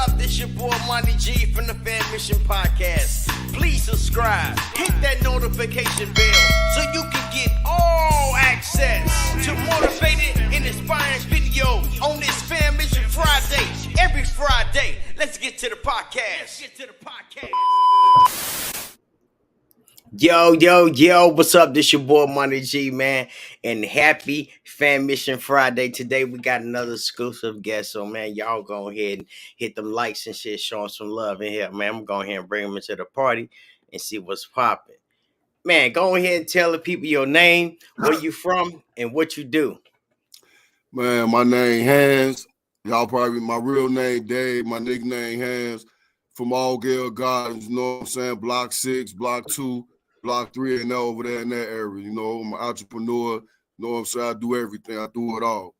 up? This your boy Monty G from the Fan Mission Podcast. Please subscribe, hit that notification bell so you can get all access to motivated and inspiring videos on this Fan Mission Friday. Every Friday. Let's get to the podcast. Yo, what's up? This your boy Monty G, man, and happy Fan Mission Friday. Today we got another exclusive guest, so man, y'all go ahead and hit them likes and shit, showing some love in here, man. I'm going ahead and bring them into the party and see what's popping. Man, go ahead and tell the people your name, where you from, and what you do. Man, my name Hans. Y'all probably my real name Dave, my nickname Hans from All Gale Gardens, you know what I'm saying? Block 6, Block 2, Block 3, and over there in that area. You know, I'm an entrepreneur, you know what I'm saying? I do everything, I do it all.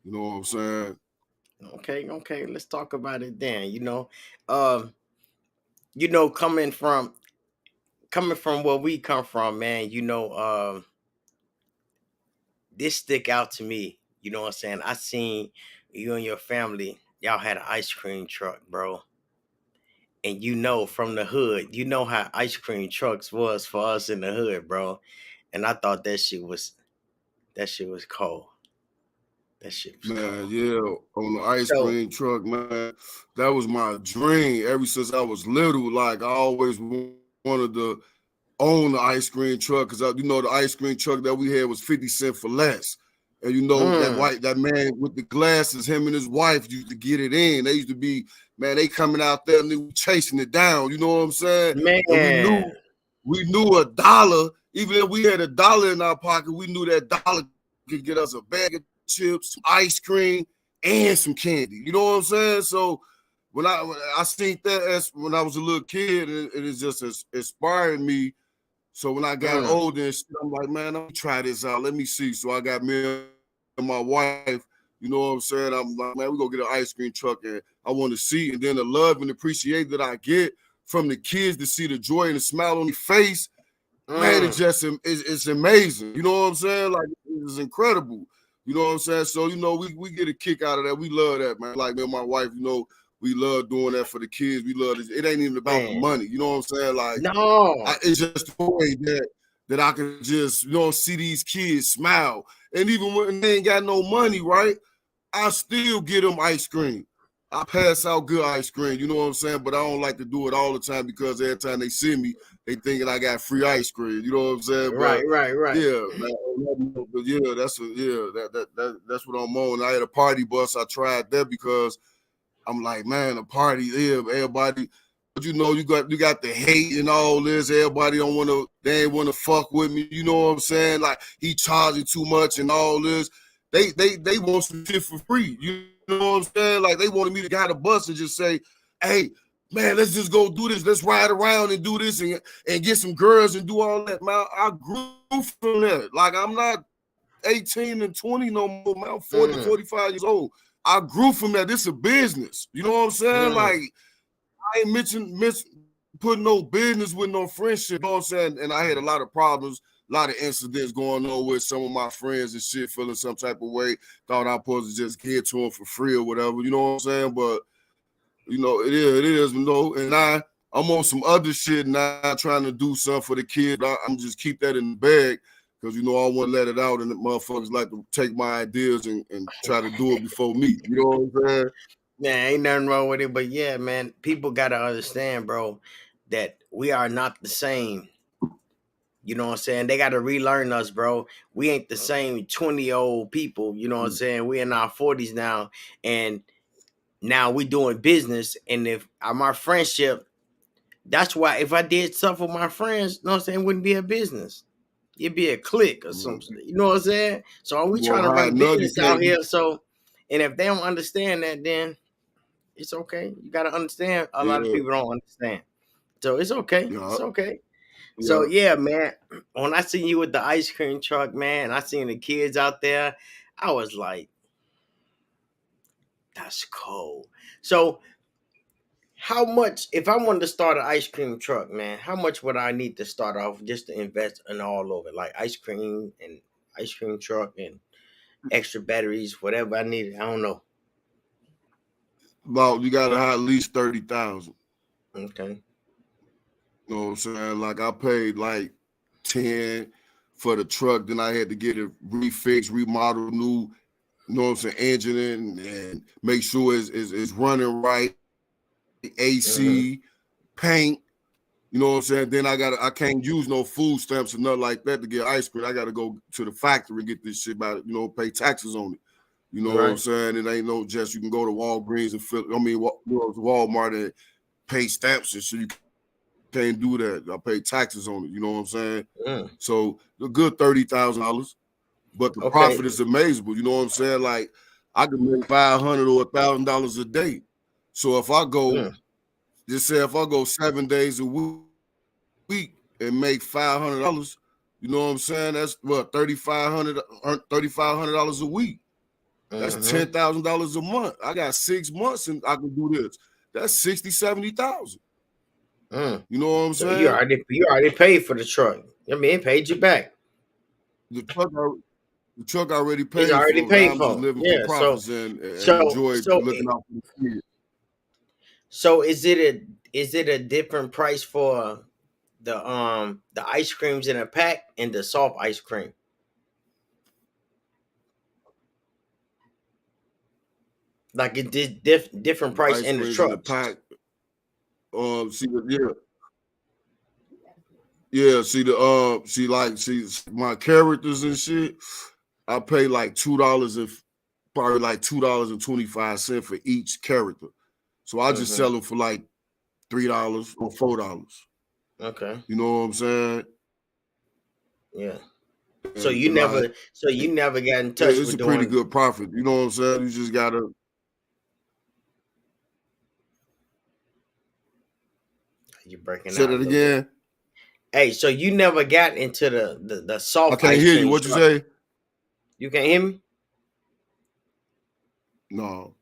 You know what I'm saying? Okay, let's talk about it then. Coming from where we come from, man, this stick out to me. You know what I'm saying? I seen you and your family, y'all had an ice cream truck, bro. And from the hood, how ice cream trucks was for us in the hood, bro. And I thought that shit was cold. That shit was Man, cold. yeah, on the ice cream truck, man. That was my dream ever since I was little. Like, I always wanted to own the ice cream truck because, the ice cream truck that we had was 50 cents for less. And that man with the glasses, him and his wife used to get it in. They used to be, man, they coming out there and they were chasing it down. You know what I'm saying? Man. And we knew $1, even if we had $1 in our pocket, we knew that $1 could get us a bag of chips, some ice cream, and some candy. You know what I'm saying? So when I seen that when I was a little kid, it is just inspired me. So when I got older and shit, I'm like, man, let me try this out. Let me see. So I got me and my wife, you know what I'm saying? I'm like, man, we're going to get an ice cream truck, and I want to see. And then the love and appreciation that I get from the kids to see the joy and the smile on their face, man, it's amazing. You know what I'm saying? Like, it's incredible. You know what I'm saying? So, we get a kick out of that. We love that, man. Like, me and my wife, we love doing that for the kids. We love it. It ain't even about the money. You know what I'm saying? Like, no, it's just the way that I can just, see these kids smile. And even when they ain't got no money, right, I still get them ice cream. I pass out good ice cream, you know what I'm saying? But I don't like to do it all the time because every time they see me, they thinking I got free ice cream. You know what I'm saying? Right. Yeah, man, but yeah, that's what I'm on. I had a party bus. I tried that because I'm like, man, a party, yeah, everybody. But you got the hate and all this. Everybody they ain't want to fuck with me. You know what I'm saying? Like, he charging too much and all this. They want some shit for free. You know what I'm saying? Like, they wanted me to get a bus and just say, hey, man, let's just go do this. Let's ride around and do this and get some girls and do all that. Man, I grew from that. Like, I'm not 18 and 20 no more, man. I'm 40, 45 years old. I grew from that. This is a business. You know what I'm saying? Like, I ain't putting no business with no friendship. You know what I'm saying? And I had a lot of problems, a lot of incidents going on with some of my friends and shit, feeling some type of way. Thought I was supposed to just get to them for free or whatever. You know what I'm saying? But, it is, and I'm on some other shit now, trying to do something for the kids. I'm just keep that in the bag. Because, I want to let it out, and the motherfuckers like to take my ideas and try to do it before me. You know what I'm saying? Man, ain't nothing wrong with it. But yeah, man, people got to understand, bro, that we are not the same. You know what I'm saying? They got to relearn us, bro. We ain't the same 20-year-old people. You know what I'm saying? We in our 40s now, and now we doing business. And if my friendship, that's why if I did stuff with my friends, you know what I'm saying, it wouldn't be a business. It'd be a clique or something. You know what I'm saying? So are we trying to run business out here? So, and if they don't understand that, then it's okay. You got to understand. A lot of people don't understand. So it's okay. Yeah. It's okay. Yeah. So, yeah, man, when I seen you with the ice cream truck, man, I seen the kids out there, I was like, that's cold. So how much, if I wanted to start an ice cream truck, man, how much would I need to start off just to invest in all of it? Like ice cream and ice cream truck and extra batteries, whatever I needed. I don't know. About you gotta have at least 30,000. Okay. You know what I'm saying? Like I paid like 10 for the truck, then I had to get it refixed, remodeled, new, you know what I'm saying, engine in, and make sure it's running right, AC, paint. You know what I'm saying? Then I can't use no food stamps or nothing like that to get ice cream. I gotta go to the factory and get this shit by, you know, pay taxes on it. You know what I'm saying? It ain't no just you can go to Walgreens and Walmart and pay stamps and shit. You can't do that. I pay taxes on it. You know what I'm saying? So a good $30,000, but the profit is amazing. You know what I'm saying? Like I could make $500 or $1,000 a day. So if I go, just say if I go 7 days a week and make $500, you know what I'm saying? That's what $3,500 a week. That's $10,000 a month. I got 6 months and I can do this. That's 60, 70,000. You know what I'm saying? You already paid for the truck. I mean, it paid you back. The truck already paid. It's already for paid I'm for. just living Yeah. for profits and enjoy looking out for the kids. So is it a different price for the ice creams in a pack and the soft ice cream? Like it did different price in the truck. Pack. See my characters and shit. I pay like $2 and probably like $2.25 for each character. So I just sell them for like $3 or $4. Okay. You know what I'm saying? Yeah. So you never got in touch with it's a pretty good profit. You know what I'm saying? You just gotta. You're breaking Say out. That again. Hey, so you never got into the soft. I can't hear you. What you say? You can't hear me? No.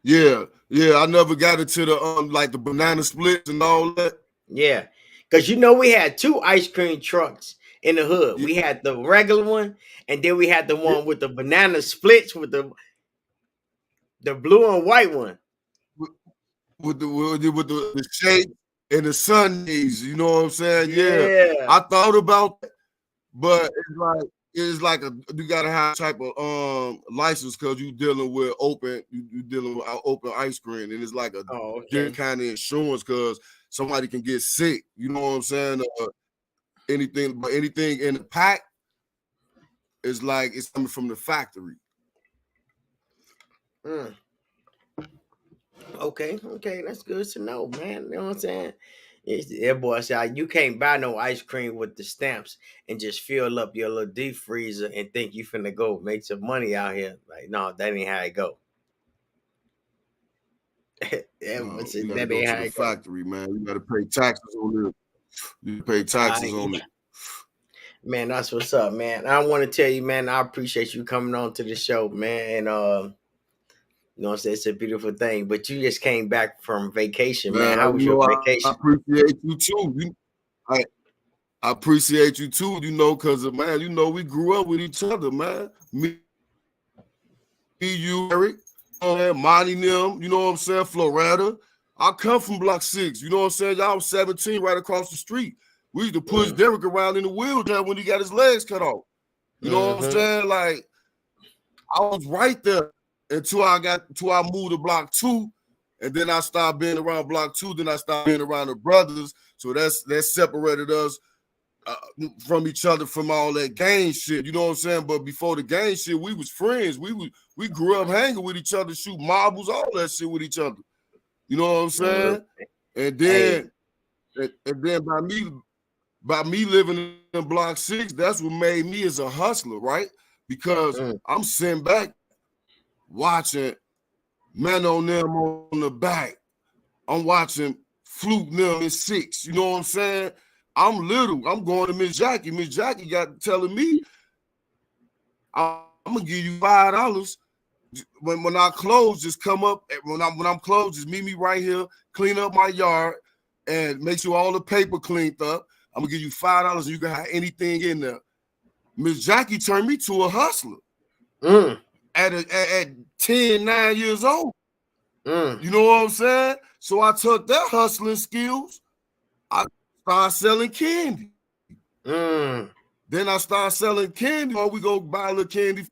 Yeah. I never got into the like the banana splits and all that. Yeah, because we had 2 ice cream trucks in the hood. Yeah. We had the regular one, and then we had the one with the banana splits with the blue and white one. With the shape and the Sundays, you know what I'm saying? Yeah. I thought about that, but it's like you gotta have type of license because you dealing with open ice cream, and it's like a different kind of insurance because somebody can get sick. You know what I'm saying? Anything in the pack is like it's coming from the factory. Okay, that's good to know, man. You know what I'm saying? That boy said you can't buy no ice cream with the stamps and just fill up your little deep freezer and think you finna go make some money out here. Like, no, that ain't how it go. That ain't how it go. Factory, man. You gotta pay taxes on it. You pay taxes on it. Man, that's what's up, man. I want to tell you, man, I appreciate you coming on to the show, man. And you know what I'm saying? It's a beautiful thing. But you just came back from vacation, man. How was your vacation? I appreciate you too. I appreciate you too, because man, we grew up with each other, man. Me, you, Eric, Monty, them, you know what I'm saying? Floretta. I come from Block 6, you know what I'm saying? Y'all was 17 right across the street. We used to push Derek around in the wheelchair when he got his legs cut off. You know what I'm saying? Like, I was right there. Until I moved to Block 2, and then I started being around Block 2. Then I started being around the brothers. So that separated us from each other from all that gang shit. You know what I'm saying? But before the gang shit, we was friends. We grew up hanging with each other, shoot marbles, all that shit with each other. You know what I'm saying? And then by me living in Block 6, that's what made me as a hustler, right? Because I'm sitting back watching men on them on the back. I'm watching Fluke them in 6. You know what I'm saying? I'm little. I'm going to Miss Jackie. Miss Jackie got telling me, I'm gonna give you $5 when I close. Just come up when I'm closed. Just meet me right here. Clean up my yard and make sure all the paper cleaned up. I'm gonna give you $5 and you can have anything in there. Miss Jackie turned me to a hustler. At 10, 9 years old. You know what I'm saying? So I took that hustling skills. I started selling candy. Then I started selling candy. Or we go buy a little candy for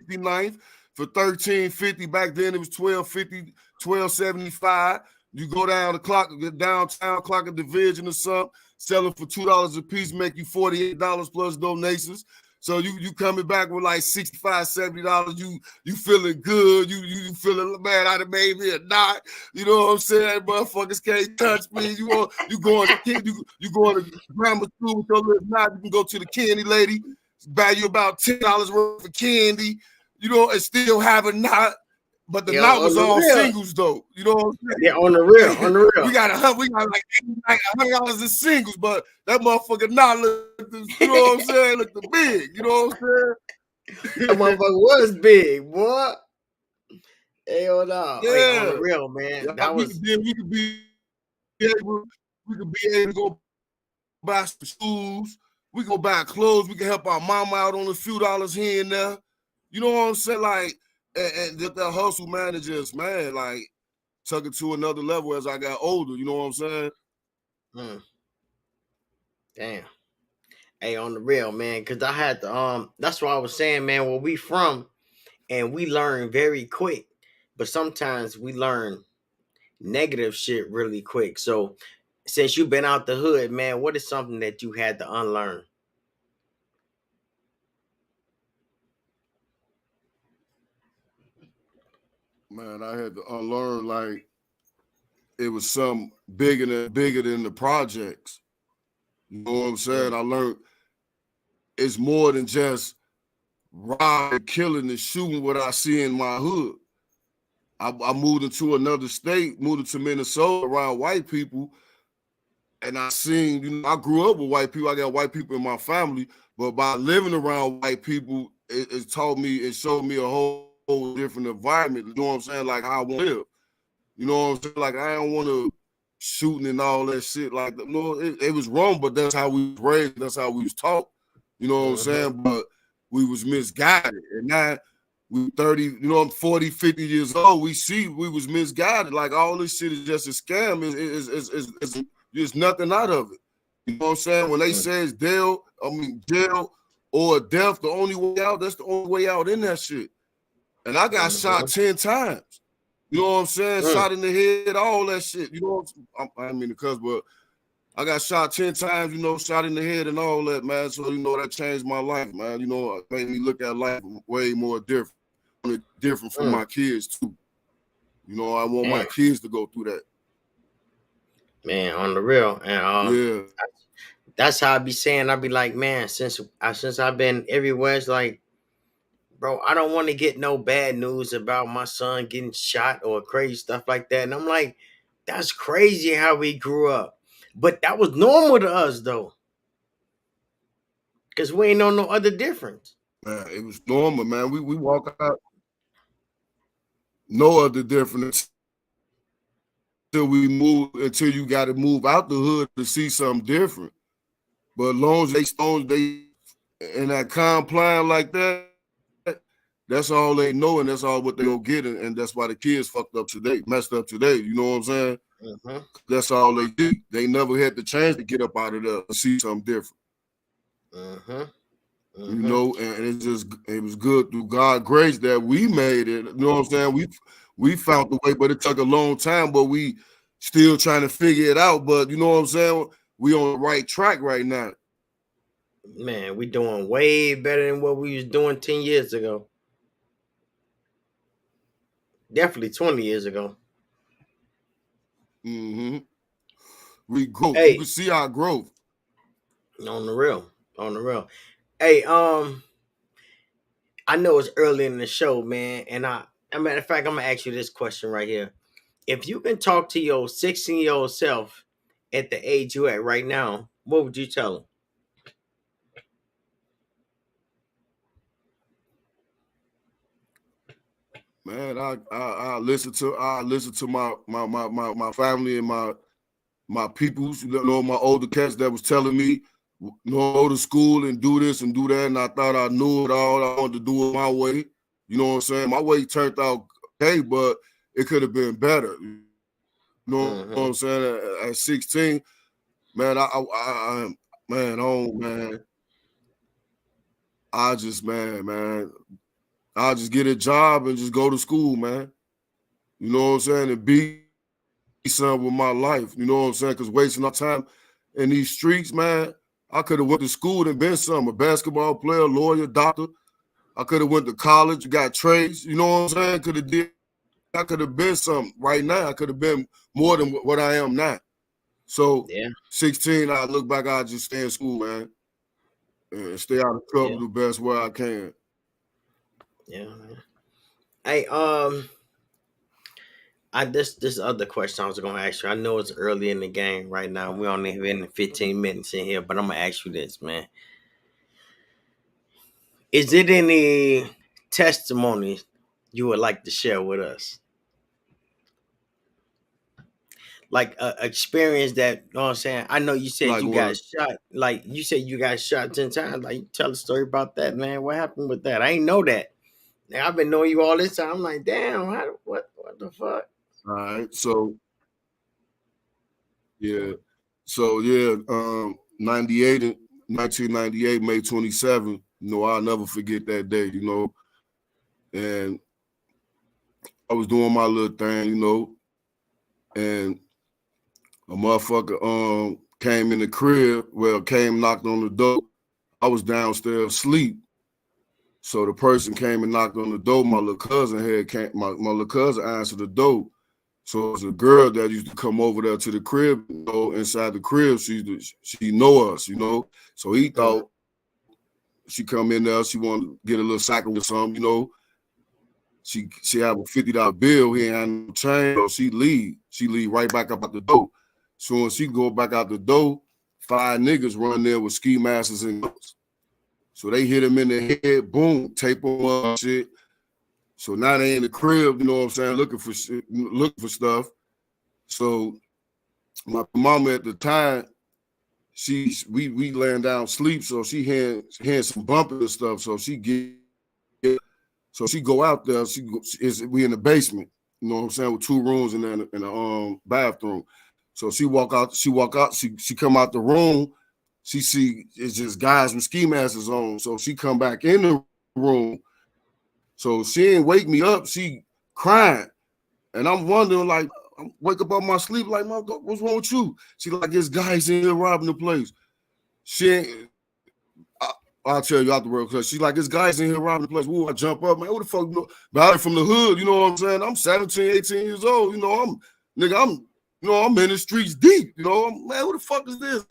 59th for $13.50. Back then it was $12.50, $12.75. You go down the clock, get downtown, clock a division or something, sell it for $2 a piece, make you $48 plus donations. So you coming back with like $65, $70. You feeling good. You feeling, man, I done made me a knot. You know what I'm saying? Motherfuckers can't touch me. You going to grammar school with your little knot. You can go to the candy lady, buy you about $10 worth of candy, you know, and still have a knot. But the knot was all singles though. You know what I'm saying? Yeah, on the real. we got like $100 in singles, but that motherfucker knot looked, you know what I'm saying? Looked big, you know what I'm saying? That motherfucker was big, boy. Hell no. Yeah, hey, on the real, man. Yeah, that we was. could be able to go buy some shoes. We go buy clothes. We can help our mama out on a few dollars here and there. You know what I'm saying? Like. And just that hustle, man, it just, man, like, took it to another level as I got older. You know what I'm saying? Damn. Hey, on the real, man, because I had to, that's what I was saying, man, where we from, and we learn very quick, but sometimes we learn negative shit really quick. So, since you've been out the hood, man, what is something that you had to unlearn? Man, I had to unlearn, like, it was something bigger than the projects. You know what I'm saying? I learned it's more than just robbing, killing, and shooting what I see in my hood. I moved into another state, moved into Minnesota around white people, and I seen, you know, I grew up with white people. I got white people in my family, but by living around white people, it taught me, it showed me a whole different environment. You know what I'm saying? Like how I want to live. You know what I'm saying? Like I don't want to shooting and all that shit. Like no, it was wrong, but that's how we was raised. That's how we was taught. You know what I'm saying? But we was misguided, and now we 30. You know, I'm 40, 50 years old. We see we was misguided. Like all this shit is just a scam. There's nothing out of it. You know what I'm saying? When they say it's jail or death, the only way out. That's the only way out in that shit. And I got shot 10 times. You know what I'm saying? Shot in the head, all that shit. You know what I mean to cuss, but I got shot 10 times, you know, shot in the head and all that, man. So, you know, that changed my life, man. You know, it made me look at life way more different from my kids, too. You know, I want my kids to go through that. Man, on the real. And that's how I be saying. I be like, man, since I've been everywhere, it's like, bro, I don't want to get no bad news about my son getting shot or crazy stuff like that. And I'm like, that's crazy how we grew up. But that was normal to us, though. Because we ain't know no other difference. Man, it was normal, man. We walk out, no other difference until you got to move out the hood to see something different. But as long as they in that compliant like that, that's all they know, and that's all what they gonna get, and that's why the kids messed up today. You know what I'm saying? That's all they did. They never had the chance to get up out of there and see something different. You know, and it was good through God's grace that we made it. You know what I'm saying? We found the way, but it took a long time, but we still trying to figure it out. But you know what I'm saying? We on the right track right now. Man, we doing way better than what we was doing 10 years ago. Definitely 20 years ago. We grow. Hey, you can see our growth. On the real. Hey, I know it's early in the show, man, and a matter of fact, I'm gonna ask you this question right here. If you can talk to your 16-year-old self at the age you at right now, what would you tell him? Man, I listen to my family and my people, you know, my older cats that was telling me, you know, go to school and do this and do that, and I thought I knew it all. I wanted to do it my way. You know what I'm saying? My way turned out okay, but it could have been better. You know what I'm saying? At 16, man, I just get a job and just go to school, man. You know what I'm saying? And be something with my life. You know what I'm saying? Because wasting our time in these streets, man, I could have went to school and been something. A basketball player, lawyer, doctor. I could have went to college, got trades. You know what I'm saying? I could have been something right now. I could have been more than what I am now. So 16, I look back, I just stay in school, man. And stay out of trouble the best way I can. Yeah, man. Hey, this other question I was gonna ask you. I know it's early in the game right now. We only have in 15 minutes in here, but I'm gonna ask you this, man. Is it any testimony you would like to share with us? Like a experience that, you know what I'm saying? I know you said Like you what? got shot. Like you said you got shot 10 times. Like, tell a story about that, man. What happened with that? I ain't know that. Now I've been knowing you all this time. I'm like, damn, what the fuck? All right. So 98 1998, May 27th, you know, I'll never forget that day, you know. And I was doing my little thing, you know, and a motherfucker came in the crib, knocked on the door. I was downstairs asleep. So the person came and knocked on the door. My little cousin my little cousin answered the door. So it was a girl that used to come over there to the crib, you know, inside the crib. She know us, you know. So he thought she come in there, she wanted to get a little cycle or something, you know. She have a $50 bill, he ain't had no change, so she leave right back up out the door. So when she go back out the door, 5 niggas run there with ski masks and guns. So they hit him in the head, boom, tape him up, shit. So now they in the crib, you know what I'm saying, looking for stuff. So my mama at the time, we laying down sleep, so she had some bumping and stuff. So she go out there. We in the basement, you know what I'm saying, with 2 rooms and then in a bathroom. So she walk out. She come out the room. She see it's just guys with ski masks on. So she come back in the room. So she ain't wake me up. She crying, and I'm wondering, like, I wake up out my sleep, like, what's wrong with you? She like, this guy's in here robbing the place. She ain't. I'll tell you afterwards, because she's like, this guy's in here robbing the place. Woo, I jump up, man. What the fuck? But I'm from the hood, you know what I'm saying? I'm 17, 18 years old. You know, I'm in the streets deep. You know, man, who the fuck is this?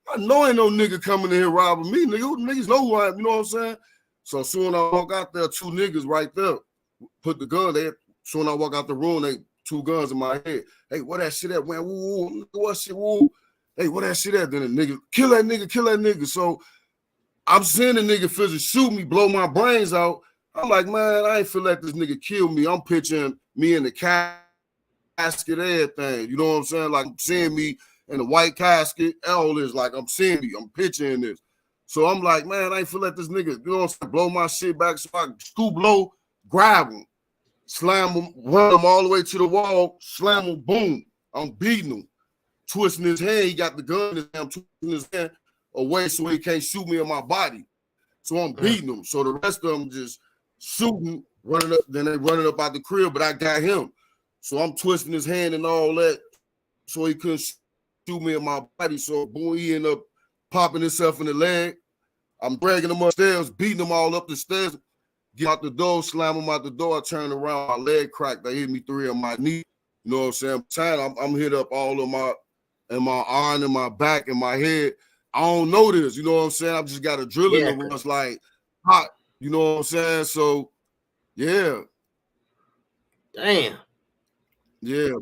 I know ain't no nigga coming in here robbing me. Niggas know who I am, you know what I'm saying? So soon I walk out there, 2 niggas right there, put the gun there. Soon I walk out the room, they 2 guns in my head. Hey, what that shit at, man? Woo, what shit, woo? Hey, what that shit at? Then the nigga, kill that nigga. So I'm seeing the nigga physically shoot me, blow my brains out. I'm like, man, I ain't feel like this nigga kill me. I'm picturing me in the casket, everything. You know what I'm saying? Like, I'm seeing me in the white casket. All this, like, I'm seeing me. I'm picturing this. So I'm like, man, I ain't feel like this nigga, you know what I'm saying, blow my shit back. So I scoop low, grab him, slam him, run him all the way to the wall, slam him, boom. I'm beating him. Twisting his hand. He got the gun in his hand. I'm twisting his hand away so he can't shoot me in my body. So I'm beating him. So the rest of them just shooting, running up, then they running up out the crib, but I got him. So I'm twisting his hand and all that so he couldn't shoot me in my body. So boy, he ended up popping himself in the leg. I'm dragging him upstairs, beating him all up the stairs, get out the door, slam him out the door. I turn around, my leg cracked. They hit me 3 on my knee. You know what I'm saying? I'm hit up all of my arm and my back and my head. I don't know this, you know what I'm saying? I just got a drilling that was like hot, you know what I'm saying? So, yeah. Damn. Yeah.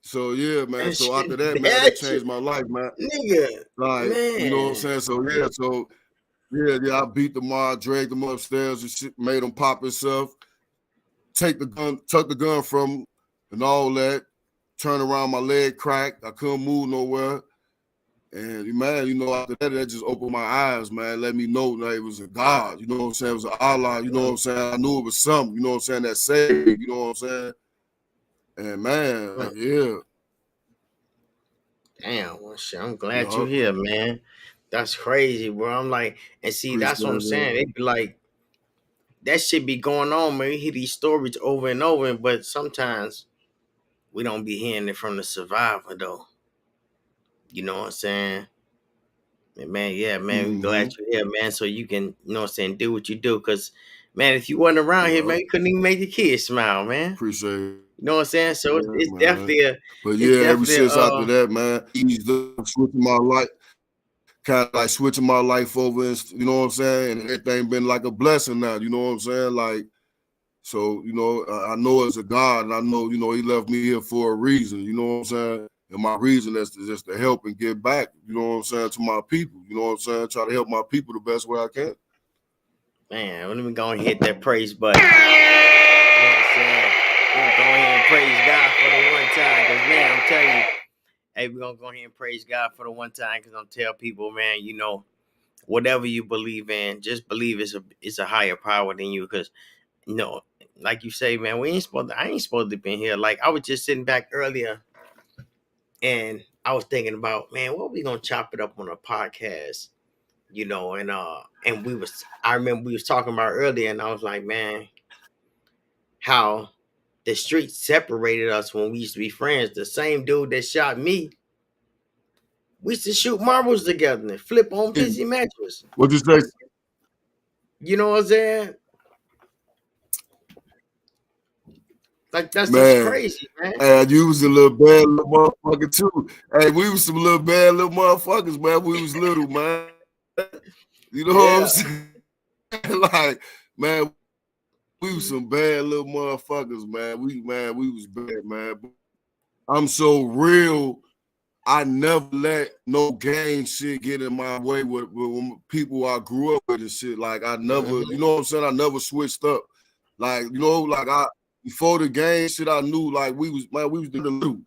So, yeah, man. That so after that, man, that changed my life, man. Nigga. Like, man. You know what I'm saying? So, yeah. So, yeah, I beat the mob, dragged him upstairs and shit, made him pop himself, took the gun from him and all that, turn around, my leg cracked. I couldn't move nowhere. And man, you know, after that just opened my eyes, man. Let me know that it was a God, you know what I'm saying? It was an Allah, you know what I'm saying? I knew it was something, you know what I'm saying, that saved, you know what I'm saying? And man, like, yeah. Damn, well, shit, I'm glad you're here, man. That's crazy, bro. I'm like, and see, that's what I'm saying. They be like, that shit be going on, man. We hear these stories over and over, but sometimes we don't be hearing it from the survivor, though. You know what I'm saying? And man, yeah, man, we glad you're here, man. So you can, you know what I'm saying, do what you do. Because, man, if you wasn't around here, man, you couldn't even make the kids smile, man. Appreciate it. You know what I'm saying? So it's definitely a. But yeah, ever since after that, man, he's switching my life, kind of like switching my life over, and you know what I'm saying? And everything been like a blessing now, you know what I'm saying? Like, so, you know, I know it's a God, and I know, you know, he left me here for a reason, you know what I'm saying? And my reason is just to help and give back, you know what I'm saying, to my people, you know what I'm saying? Try to help my people the best way I can. Man, let me go and hit that praise button. You know what I'm saying? We're going to go ahead and praise God for the one time. Because, man, I'm telling you, hey, we're going to go ahead and praise God for the one time. Because I'm telling people, man, you know, whatever you believe in, just believe it's a higher power than you. Because, you know, like you say, man, I ain't supposed to be here. Like, I was just sitting back earlier and I was thinking about, man, what we going to chop it up on a podcast? You know, and I remember we was talking about earlier, and I was like, man, how the streets separated us when we used to be friends. The same dude that shot me, we used to shoot marbles together and flip on Pizzy mattress. What'd you say? You know what I'm saying? Like, that's just crazy, man. And you was a little bad little motherfucker too. Hey, we was some little bad little motherfuckers, man. We was little, man. You know what I'm saying? Like, man, we was some bad little motherfuckers, man. We was bad, man. I'm so real. I never let no gang shit get in my way with people I grew up with and shit. Like, I never, you know what I'm saying? I never switched up. Like, you know, like before the gang shit, I knew like we was in the loop.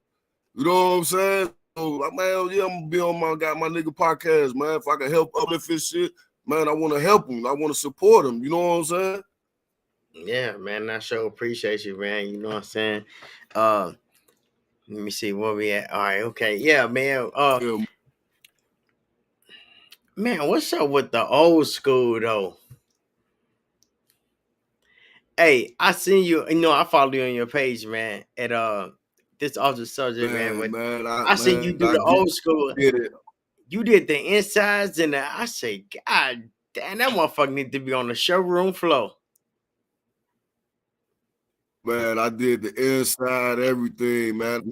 You know what I'm saying? So, like, man, yeah, I'm gonna be on my nigga podcast, man. If I can help uplift his shit, man, I want to help him. I want to support him. You know what I'm saying? Yeah, man, I sure appreciate you, man. You know what I'm saying? Let me see where we at. All right, okay. Yeah, man. Man, what's up with the old school though? Hey, I seen you. You know, I follow you on your page, man. At this other subject, man. But I seen you do the old school. You did the insides and I say, God damn, that motherfucker need to be on the showroom floor. Man, I did the inside, everything, man.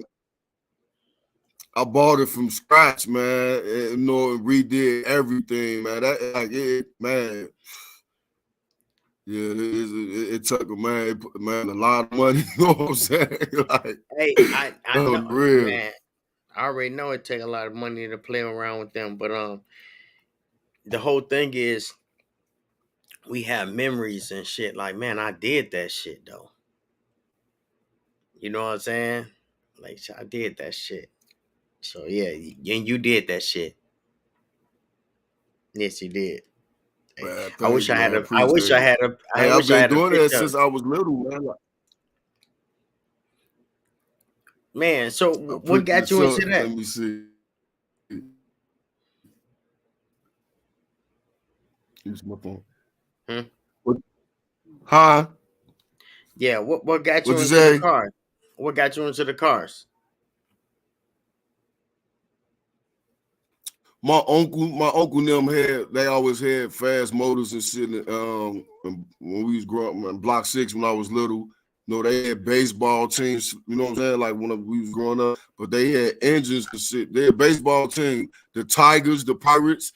I bought it from scratch, man. And, you know, redid everything, man. That like it, man. Yeah, it took a man a lot of money. You know what I'm saying? Like, hey, I know, real. man. I already know it take a lot of money to play around with them, but the whole thing is we have memories and shit. Like, man, I did that shit though. You know what I'm saying? Like, I did that shit. So yeah, and you did that shit. Yes, you did. Man, I wish I had a. I wish I had a doing that picture. since I was little, man. Man, so what got you into that? Let me see. Use my phone. Huh? Yeah, what got you What'd into you say? the cars? What got you into the cars? My uncle and them they always had fast motors and shit. When we was growing up in Block 6 when I was little, you know, they had baseball teams, you know what I'm saying? Like when we was growing up, but they had engines and shit. They had baseball team, the Tigers, the Pirates,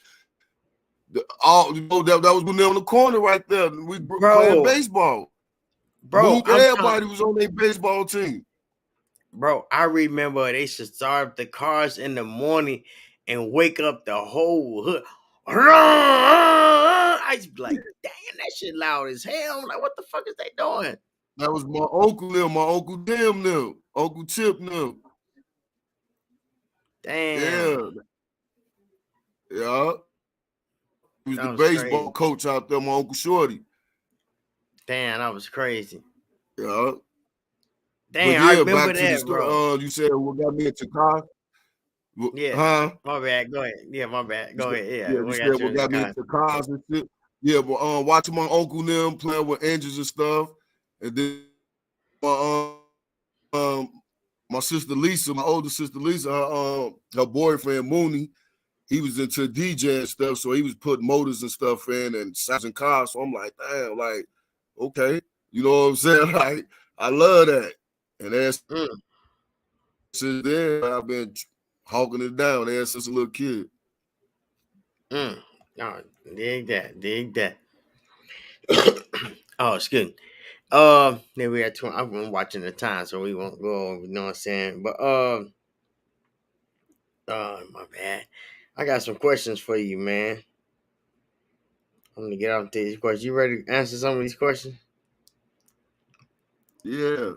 all you know that was when they on the corner right there. We playing baseball. Bro, everybody was on their baseball team. Bro, I remember they should start the cars in the morning and wake up the whole hood. I used to be like, damn, that shit loud as hell. I'm like, what the fuck is they doing? That was my uncle them, my Uncle Tim them, Uncle Chip them. Damn. Yeah. He was the baseball coach out there, my Uncle Shorty. Damn, that was crazy. Yeah. Damn, I yeah, remember back to the that, bro. story. You said what got me into car? Yeah, Huh? my bad. Go ahead. Yeah, my bad. You Go said, ahead. Yeah, yeah, you we said got you what in the got me car. into cars and shit. Yeah, but watching my uncle and them playing with engines and stuff, and then my my sister Lisa, my older sister Lisa, her boyfriend Mooney, he was into DJ and stuff, so he was putting motors and stuff in and sounds and cars. So I'm like, damn, like, okay, you know what I'm saying? Like, I love that. And then since then, I've been hawking it down ever since a little kid. No, dig that. Oh, excuse me. Then we had 20. I'm watching the time, so we won't go over. You know what I'm saying? But my bad. I got some questions for you, man. I'm gonna get out to these questions. You ready to answer some of these questions? Yeah.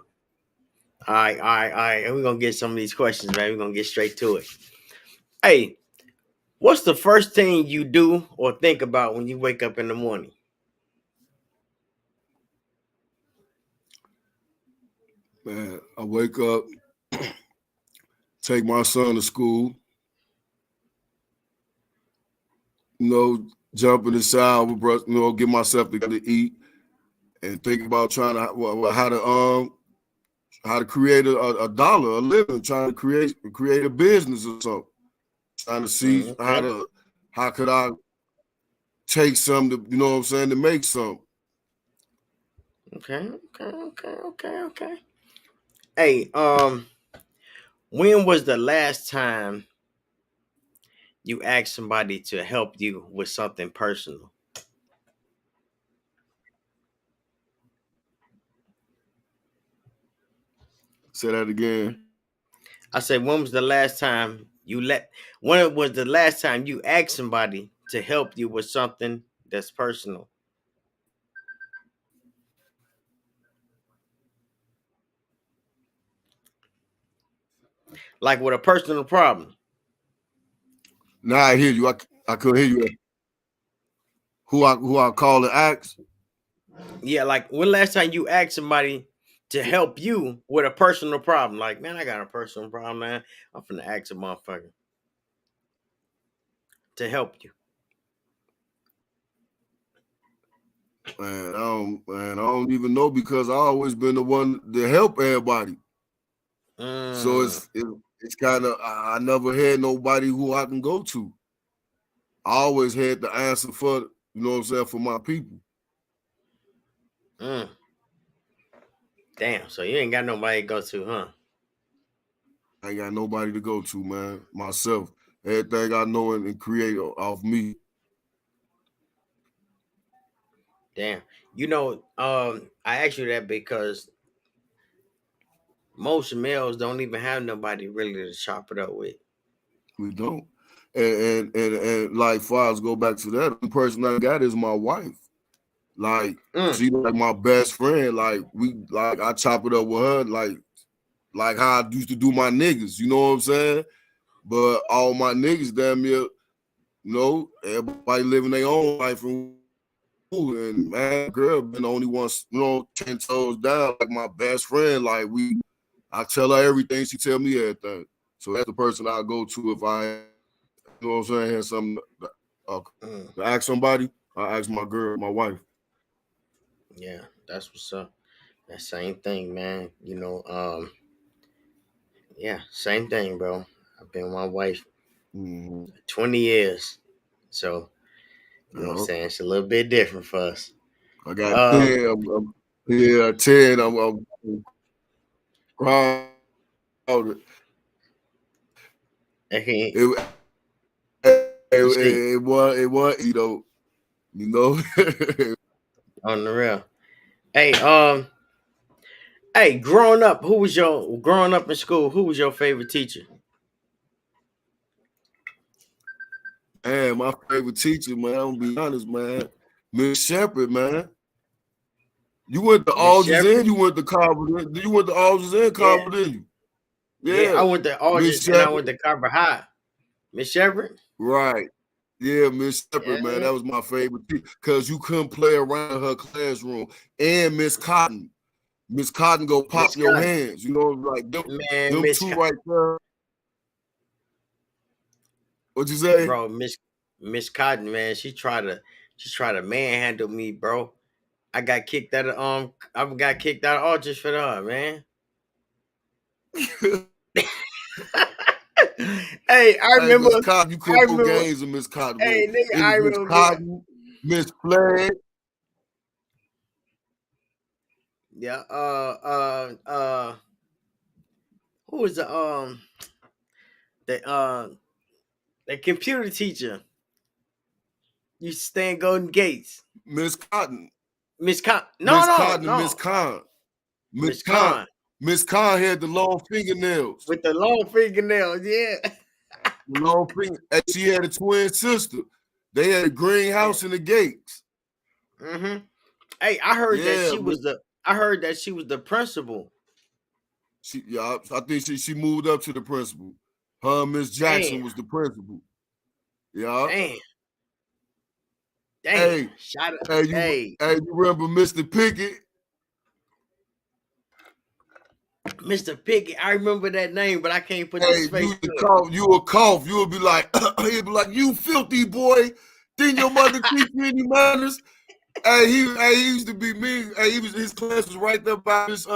All right. And we're gonna get some of these questions, man. We're gonna get straight to it. Hey, what's the first thing you do or think about when you wake up in the morning? Man, I wake up, take my son to school, jump in the shower, brush, get myself together to eat, and think about trying to how to create a dollar, a living, trying to create a business or something, trying to see Okay. how could I take some to, to make something. Okay. Hey, when was the last time you asked somebody to help you with something personal? Say that again. I said, when was the last time when was the last time you asked somebody to help you with something that's personal? Like with a personal problem. Now I hear you. I couldn't hear you. Who I call and ask? Yeah, like when last time you asked somebody to help you with a personal problem? Like, man, I got a personal problem, man. I'm finna ask a motherfucker to help you. Man, I don't even know because I always been the one to help everybody. So it's kind of I never had nobody who I can go to. I always had the answer for for my people. Damn, so you ain't got nobody to go to, huh? I ain't got nobody to go to, man. Myself, everything I know and create off me. Damn. I asked you that because most males don't even have nobody really to chop it up with. We don't. And like far go back to that, the person I got is my wife. Like she like my best friend. Like I chop it up with her like how I used to do my niggas, you know what I'm saying? But all my niggas damn near, everybody living their own life and man, girl been the only one, 10 toes down, like my best friend. Like I tell her everything, she tell me everything. So that's the person I go to if I, you know what I'm saying, have something to ask somebody. I ask my girl, my wife. Yeah, that's what's up. That same thing, man. Yeah, same thing, bro. I've been with my wife 20 years. So, you know what I'm saying? It's a little bit different for us. I got 10. 10. I'm proud of it. It was, On the real. Hey, growing up in school, who was your favorite teacher? Man, my favorite teacher, man, I'm gonna be honest, man. Miss Shepherd, man. You went to Aldridge and you went to Carver. You went to Aldridge and Carver, didn't you? Yeah, I went to Aldridge and I went to Carver High. Miss Shepherd? Right. Yeah, Miss Shepherd, man. Yeah. That was my favorite teacher because you couldn't play around her classroom. And Miss Cotton. Miss Cotton go pop Miss your Cotton. hands. You know, like them Man, Miss two Cotton. right there. What you say? Bro, Miss Cotton, man, she tried to manhandle me, bro. I got kicked out of Aldrich for that, man. Hey, I Hey, remember. Miss Cotton, you I couldn't go remember. games with Miss Cotton. Hey, nigga, It I was Miss remember being. Cotton, Miss Flag. Yeah. Who was the computer teacher? You stay in Golden Gates. Miss Cotton. Miss Con. Miss No, Cotton and Miss Con. Miss Con Miss Con had the long fingernails. with the long fingernails. Yeah. The long finger. And she had a twin sister. They had a greenhouse in the gates. Mm-hmm. Hey, I heard that Yeah, she was the. I heard that she was the principal. I think she moved up to the principal. Her and Miss Jackson Damn. was the principal. Yeah. Damn. Hey, Shout out. you remember Mr. Pickett? Mr. Pickett. I remember that name, but I can't put Hey, this face to it. you would cough. You would be like, he'd be like, you filthy boy. Didn't your mother teach you any manners? He used to be mean. His class was right there by Miss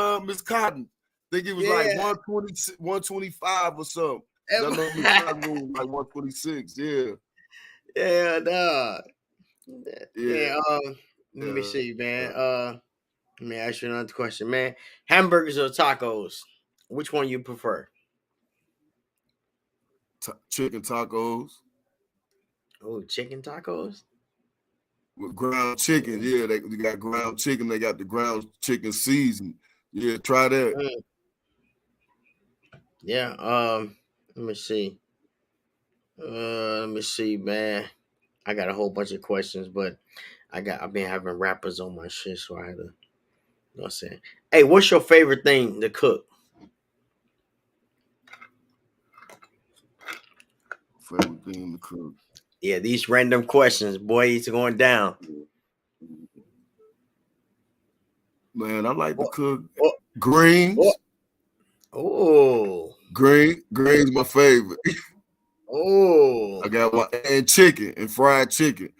Cotton. I think it was like 120, 125 or something. I know Miss Cotton was like 126. Yeah. Yeah, nah. Yeah. Let me see, man. Let me ask you another question, man. Hamburgers or tacos? Which one you prefer? Chicken tacos. Oh, chicken tacos? With ground chicken. Yeah, they got ground chicken. They got the ground chicken season. Yeah, try that. Yeah, let me see. Let me see, man. I got a whole bunch of questions, but I've been having rappers on my shit, so I had to, you know what I'm saying. Hey, what's your favorite thing to cook? Favorite thing to cook. Yeah, these random questions, boy, it's going down. Man, I like to cook What? greens. Oh. Greens my favorite. Oh. I got and chicken and fried chicken.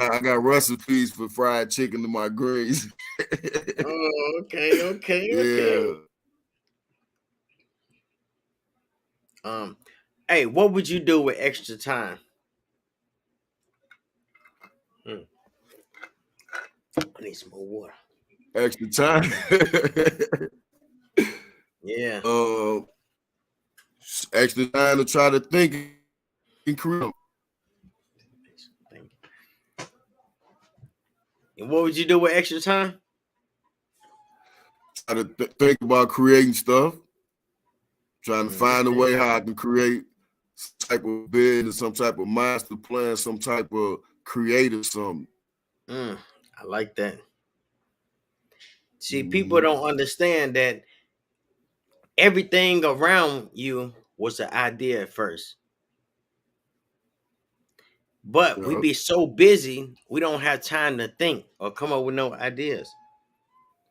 I got recipes for fried chicken to my greens. Oh, okay. Hey, what would you do with extra time? I need some more water. Extra time. Yeah. Extra time to try to think and create. And what would you do with extra time? Try to think about creating stuff. Trying to find a way how I can create some type of business, some type of master plan, some type of creative something. I like that. See, people don't understand that everything around you was an idea at first. But we be so busy, we don't have time to think or come up with no ideas.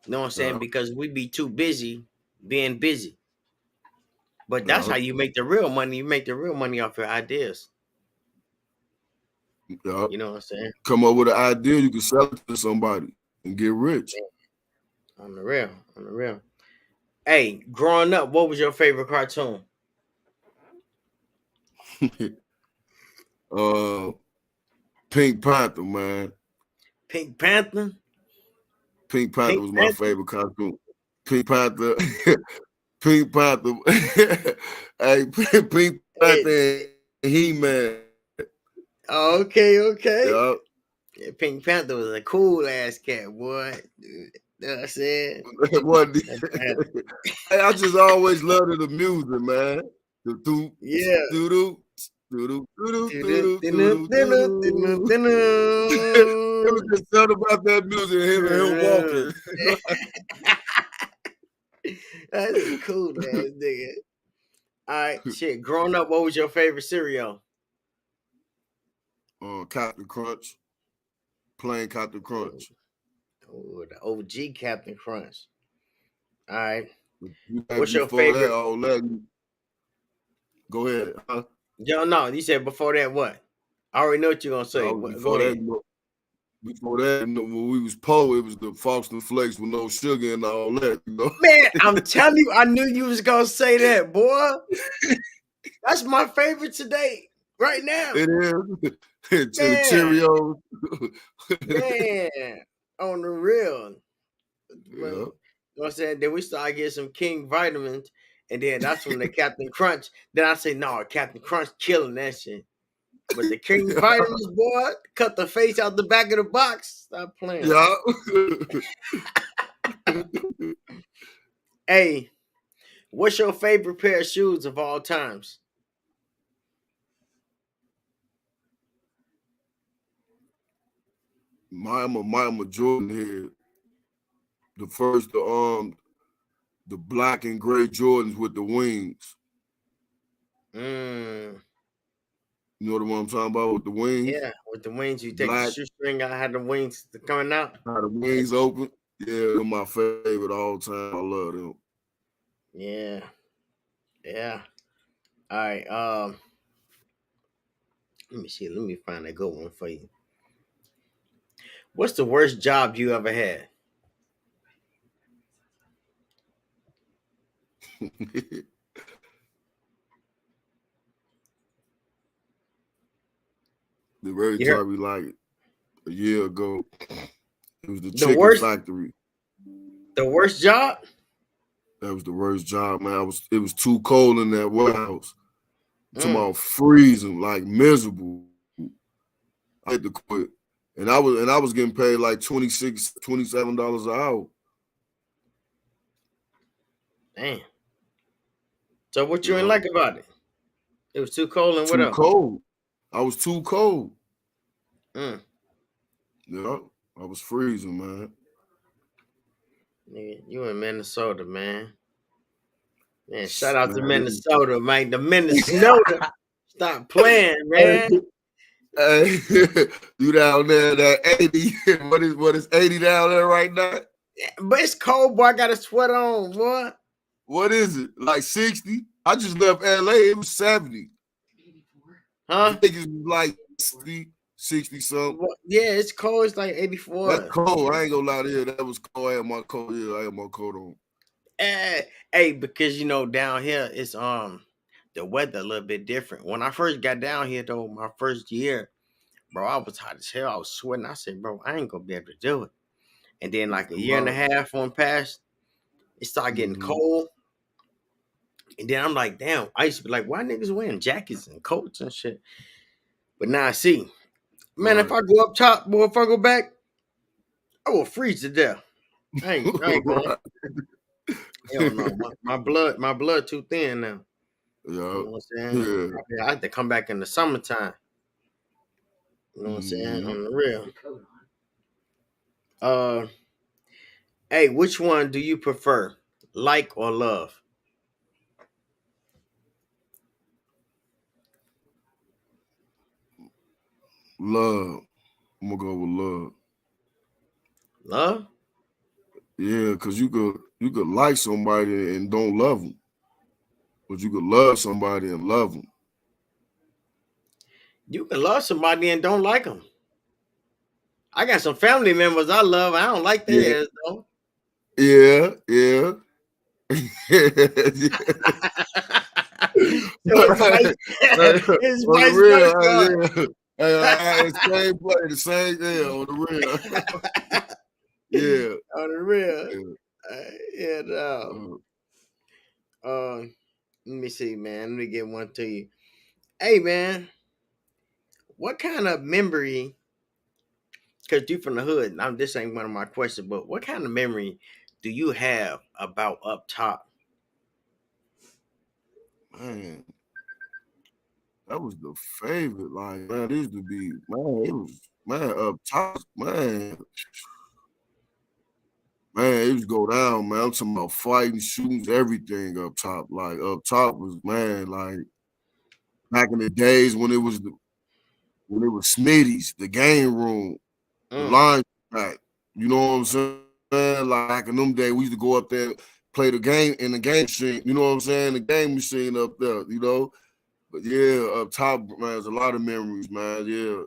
You know what I'm saying? Because we be too busy being busy. But that's how you make the real money. You make the real money off your ideas. You know what I'm saying? Come up with an idea, you can sell it to somebody and get rich. On the real. Hey, growing up, what was your favorite cartoon? Pink Panther, man. Pink Panther? Pink Panther was my favorite cartoon. Pink Panther. Pink Panther. Hey, Pink Panther and He-Man. Oh, okay. Yep. Yeah, Pink Panther was a cool ass cat, boy. You know what I'm saying? Hey, I just always loved the music, man. Yeah. It was just something about that music, him walking. That's a cool ass nigga. All right, shit. Growing up, what was your favorite cereal? Captain Crunch. Plain Captain Crunch. Oh, the OG Captain Crunch. All right. Before What's your that, favorite? all that. Go ahead. Huh? Yo, no, you said before that what? I already know what you're gonna say. Go Before that, ahead. before that, when we was poor, it was the Frosted Flakes with no sugar and all that. Man, I'm telling you, I knew you was gonna say that, boy. That's my favorite today, right now. It is. Man, Cheerios. man, on the real. Yeah. You know what I'm saying? Then we started getting some King vitamins, and then that's when the Captain Crunch. Then I say, no, Captain Crunch killing that shit. But the King vitamins, boy, cut the face out the back of the box. Stop playing. Yeah. Hey, what's your favorite pair of shoes of all times? I'm a Jordan head. The black and gray Jordans with the wings. Mm, You know the one I'm talking about with the wings? yeah, with the wings, you take the Black, shoestring out, had the wings coming out. how the wings open. Yeah, they're my favorite all time. I love them. Yeah, yeah. All right. Let me see. Let me find a good one for you. What's the worst job you ever had? The very You heard time we like a year ago, it was the the chicken worst, factory. the worst job? That was the worst job, man. It was too cold in that warehouse. I'm talking Mm, about freezing, like miserable. I had to quit. And I was getting paid like $26, $27 an hour. damn. So what you ain't Yeah. like about it? It was too cold and what Too else? cold. I was too cold. Mm, Yeah. I was freezing, man. nigga, you in Minnesota, man. Man, shout out to Man, Minnesota, man. The Minnesota. Stop playing, man. hey, you down there that 80. What is 80 down there right now? But it's cold, boy. I got a sweater on, boy. What is it? Like 60? I just left LA. It was 70. Huh? Vegas was like 60 something. Yeah, it's cold. It's like That's 84. cold. I ain't gonna lie to you. That was cold. I had my coat. Yeah, I had my coat on. Hey, because you know down here it's the weather a little bit different. When I first got down here though, my first year, bro, I was hot as hell. I was sweating. I said, bro, I ain't gonna be able to do it. And then like a I'm year and a out. half went past, it started getting Mm-hmm. cold. And then I'm like, damn, I used to be like, why niggas wearing jackets and coats and shit? But now I see, man, if Right. I go up top, boy, if I go back, I will freeze to death. I ain't going. Right. Hell no. My blood too thin now. You Yeah. know what I'm saying? Yeah. I had to come back in the summertime. You know what I'm saying? Mm-hmm. On the real. Uh hey, which one do you prefer? Like or love? Love. I'm gonna go with love. Love? Yeah, because you could like somebody and don't love them, but you could love somebody and love them. You can love somebody and don't like them. I got some family members I love. I don't like Yeah. their ass though. Yeah. Yeah. So it's vice it's On the vice versa. real, yeah. Hey, same play, the same yeah, on the real. Yeah. On the real. Yeah. Yeah, no. Uh, Let me see, man. Let me get one to you. Hey, man, what kind of memory? Because you from the hood. Now, this ain't one of my questions, but what kind of memory do you have about up top? man, that was the favorite. Like, man, this used to be, man, it was, man, up top, man. Man, it used to go down, man. I'm talking about fighting, shooting, everything up top. Like, up top was, man, like, back in the days when it was Smitty's, the game room, the Mm, line back. You know what I'm saying? Like in them days, we used to go up there. play the game in the game machine. You know what I'm saying? The game machine up there. You know. But yeah, up top, man, there's a lot of memories, man. Yeah.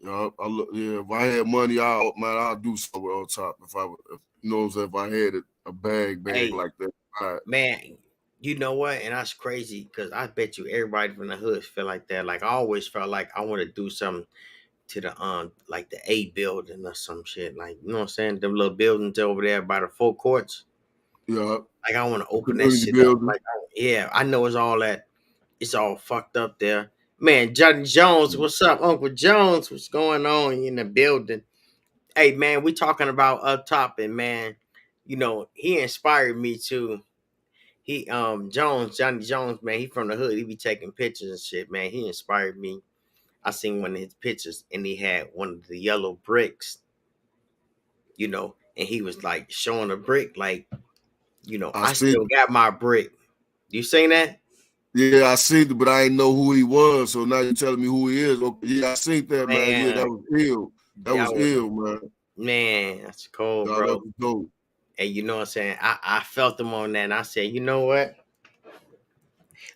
If I had money, I'll do somewhere on top. If you know what I'm saying, if I had a bag Hey, like that. Right. man, you know what? And that's crazy because I bet you everybody from the hood feel like that. Like I always felt like I want to do something to the like the A building or some shit. Like, you know what I'm saying? Them little buildings over there by the four courts. Yeah. Like I want to open that Community shit up. building. Like yeah, I know it's all fucked up there. Man, Johnny Jones, what's up? Uncle Jones, what's going on in the building? Hey man, we talking about up top, and man, you know, he inspired me to. He Johnny Jones, man, he from the hood. He be taking pictures and shit, man. He inspired me. I seen one of his pictures and he had one of the yellow bricks, you know, and he was like showing a brick, like, you know, I I see. still got my brick. You seen that? Yeah, I seen it, but I didn't know who he was. So now you're telling me who he is. Okay, yeah, I seen that, man. Yeah, that Man, was ill. That that was was ill, man. man, that's cold, No, that bro. was dope. And you know what I'm saying? I felt him on that and I said, you know what?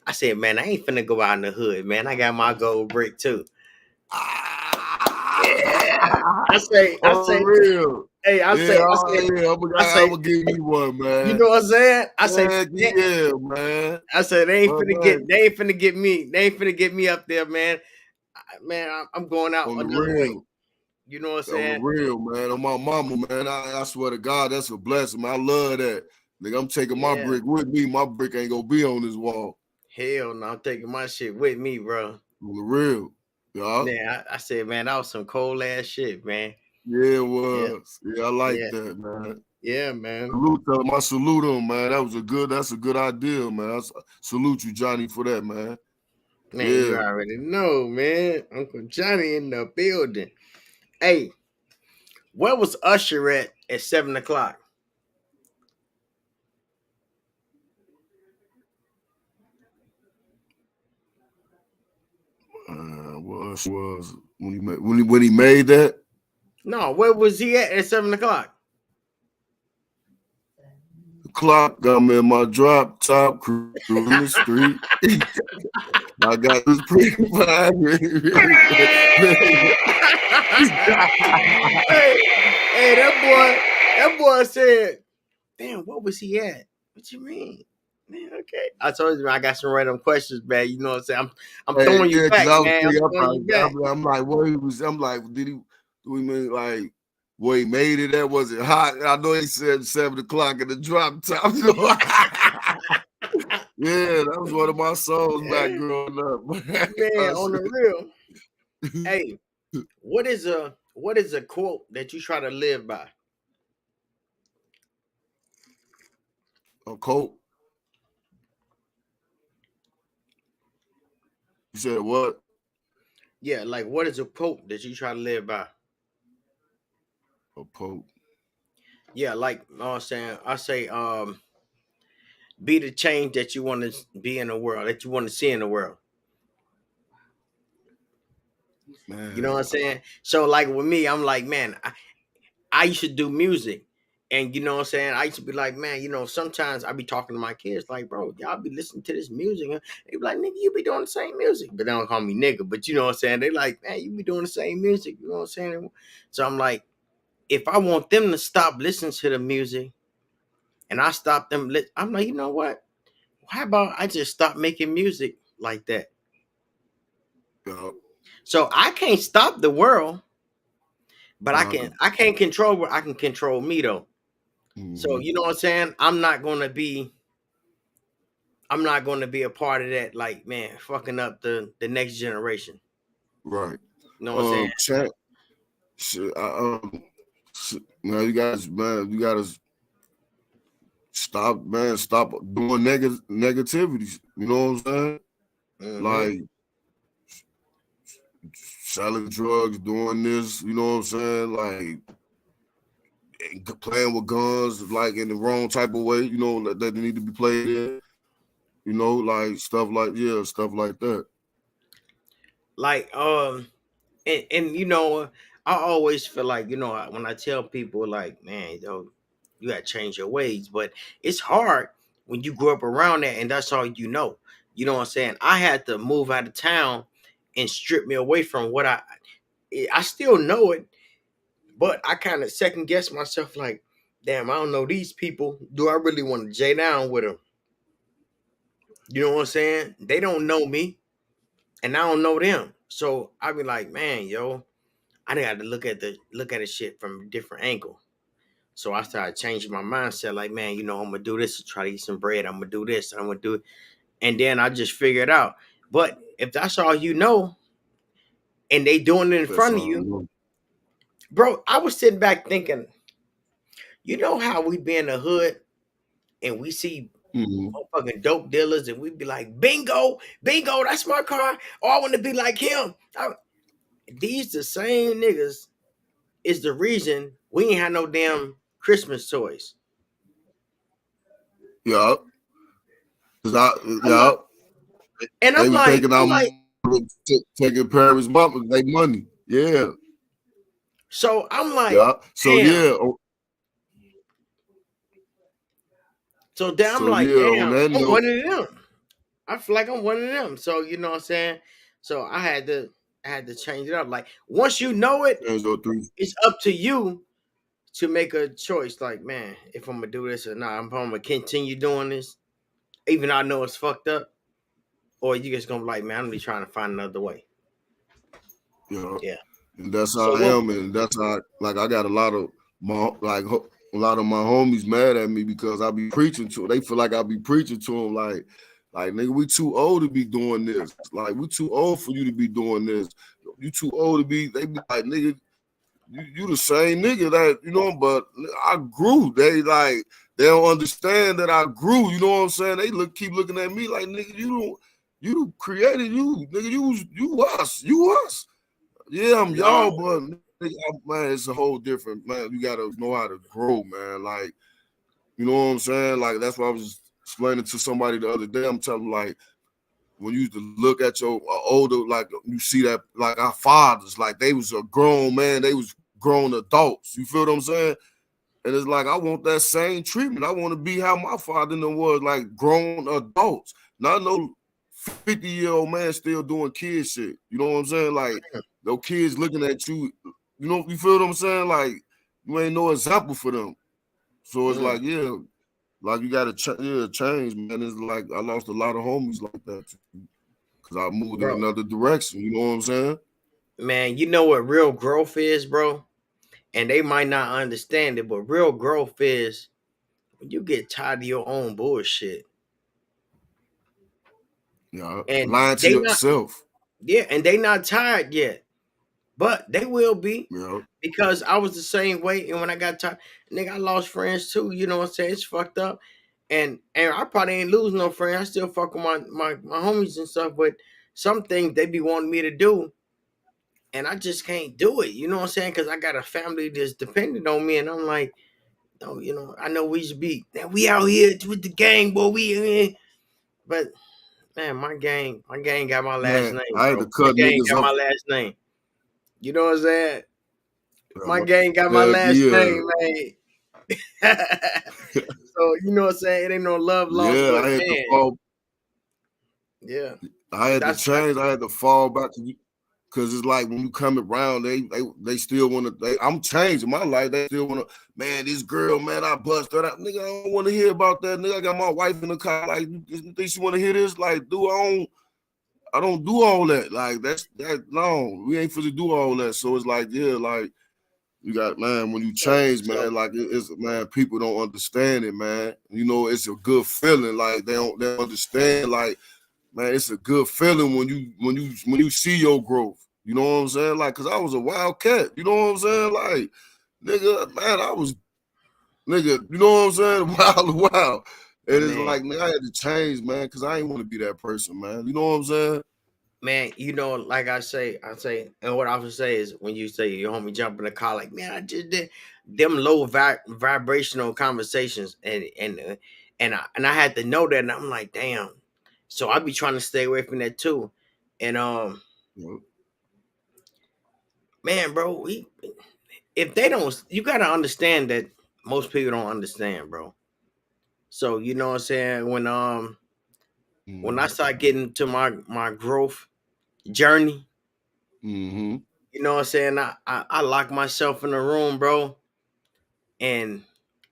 I said, man, I ain't finna go out in the hood, man. I got my gold brick too. Yeah. I Oh, say, real. hey, Yeah, I'm I say, gonna give you one, you man. know what I'm saying? Yeah, man. I said Well, man, they ain't finna get me, they ain't finna get me up there, man. Man, I'm going out on the another way. real. You know what I'm On the saying? real, man. On my mama, man. I swear to God, that's a blessing, man. I love that. Nigga, I'm taking my Yeah. brick with me. My brick ain't gonna be on this wall. Hell no, I'm taking my shit with me, bro. On the real. Yeah. Man, I said, man, that was some cold ass shit, man. Yeah, it Yeah, was. Yeah, I like yeah, that, man. yeah, man. Salute him, man. That's a good idea, man. Salute you, Johnny, for that, man. Man, you Yeah. already know, man. Uncle Johnny in the building. Hey, where was Usher at 7 o'clock? Was when he made that? No, where was he at 7 o'clock? Clock got me in my drop top, cruising the street. I got this pretty fine. Hey, that boy said, damn, what was he at? What you mean? Man, okay. I told you, man, I got some random questions, man. You know what I'm saying? I'm Hey, throwing you yeah, because back, I was man. I'm thinking, throwing you back. I'm like, what he was? I'm like, did he? Do we mean like? Where he made it at? Was it hot? I know he said 7 o'clock in the drop top. Yeah, that was one of my songs back growing up. Man, on the real. Hey, what is a quote that you try to live by? A coat. You said what? Yeah, like what is a quote that you try to live by? A pope. Yeah, like you know what I'm saying, I say be the change that you want to be in the world, that you want to see in the world. You know what I'm Man. saying? So like with me, I'm like, man, I used to do music. And you know what I'm saying? I used to be like, man, you know, sometimes I be talking to my kids, like, bro, y'all be listening to this music. And they be like, nigga, you be doing the same music. But they don't call me nigga. But you know what I'm saying? They like, man, you be doing the same music. You know what I'm saying? So I'm like, if I want them to stop listening to the music and I stop them, I'm like, you know what? How about I just stop making music like that? Yeah. So I can't stop the world, but Uh, I can't control where I can control me though. So mhm. you know what I'm saying? I'm not gonna be a part of that, like man, fucking up the next generation. Right. You know what I'm saying? Chat. Man, you gotta stop, man. Stop doing negativities. You know what I'm saying? Hmm. Like selling drugs, doing this. You know what I'm saying? Like playing with guns, like in the wrong type of way. You know that they need to be played in. You know, like stuff like that. Like and you know, I always feel like you know when I tell people like, man, yo. You gotta change your ways. But it's hard when you grew up around that and that's all you know. You know what I'm saying? I had to move out of town and strip me away from what I still know it, but I kind of second guess myself like, damn, I don't know these people. Do I really want to J down with them? You know what I'm saying? They don't know me and I don't know them. So I be like, man, yo, I got to look at the shit from a different angle. So I started changing my mindset. Like, man, you know, I'm gonna do this to try to eat some bread. I'm gonna do this. I'm gonna do it, and then I just figure it out. But if that's all you know, and they doing it in That's front of all. I you, know. bro, I was sitting back thinking, you know how we be in the hood and we see Mhm. fucking dope dealers, and we be like, bingo, bingo, that's my car. Oh, I want to be like him. These the same niggas is the reason we ain't had no damn Christmas toys. Yeah. 'Cause I'm like, and They I'm was like, taking taking parents' money, they money. Yeah. so I'm like, Yeah. So damn. yeah. So then I'm So like, yeah. On damn, that I'm note, one of them. I feel like I'm one of them. So you know what I'm saying? So I had to change it up. Like once you know it, there's no three. it's up to you to make a choice. Like, man, if I'm gonna do this or not, I'm gonna continue doing this, even though I know it's fucked up, or you just gonna be like, man, I'm gonna be trying to find another way. You know, Yeah. and that's how So I what? am, and that's how like I got a lot of a lot of my homies mad at me because I be preaching to. They feel like I be preaching to them like nigga, we too old to be doing this. Like we too old for you to be doing this. You too old to be. They be like nigga, you the same nigga that you know, but I grew. They don't understand that I grew. You know what I'm saying? They keep looking at me like nigga, you created you, nigga. You us. Yeah, I'm No, y'all, but nigga, man, it's a whole different man. You gotta know how to grow, man. Like, you know what I'm saying? Like that's what I was explaining to somebody the other day. I'm telling them, like when you used to look at your older, like you see that like our fathers, like they was a grown man, they was grown adults. You feel what I'm saying? And it's like I want that same treatment. I want to be how my father was, like grown adults, not no 50-year-old man still doing kid shit. You know what I'm saying? Like those kids looking at you. You know, you feel what I'm saying? Like you ain't no example for them. So it's mm, like, yeah, like you gotta change, man. It's like I lost a lot of homies like that because I moved in bro, another direction. You know what I'm saying? man, you know what real growth is, bro? And they might not understand it, but real growth is when you get tired of your own bullshit. Yeah, And lying to they not yourself. yeah, and they not tired yet. But they will be Yeah, because I was the same way. And when I got tired, nigga, I lost friends too. You know what I'm saying? It's fucked up. And I probably ain't lose no friends. I still fuck with my homies and stuff. But some things they be wanting me to do, and I just can't do it. You know what I'm saying? Because I got a family that's dependent on me, and I'm like, no, you know, I know we should be. Man, we out here with the gang, boy. But man, my gang got my last man. name, I had to bro. My cut gang niggas got my off. last name. You know what I'm saying? My Yeah, gang got my heck last yeah. name, man. So you know what I'm saying? It ain't no love lost, Yeah, but I had to man, fall. yeah. I had to That's change. I had to fall back to you because it's like when you come around, they still want to. I'm changing my life. They still want to. Man, this girl, man, I bust her out. Nigga, I don't want to hear about that. Nigga, I got my wife in the car. Like, you think she want to hear this? Like, I don't do all that. Like, that. No, we ain't supposed to do all that. So it's like, yeah, like you got, man, when you change, so man, like it's, man, people don't understand it, man. You know, it's a good feeling. Like they don't understand. Like, man, it's a good feeling when you see your growth. You know what I'm saying? Like, cause I was a wild cat. You know what I'm saying? Like, nigga, man, I was nigga. You know what I'm saying? Wild. And it's man, like, man, I had to change, man, cause I ain't want to be that person, man. You know what I'm saying? man, you know, like I say, and what I would say is when you say your homie jump in the car, like, man, I just did them low vibrational conversations, and I had to know that, and I'm like, damn. So I be trying to stay away from that too, and You man, bro, if they don't, you gotta understand that most people don't understand, bro. So you know what I'm saying? When I start getting to my growth journey, Mm-hmm. you know what I'm saying? I lock myself in a room, bro, and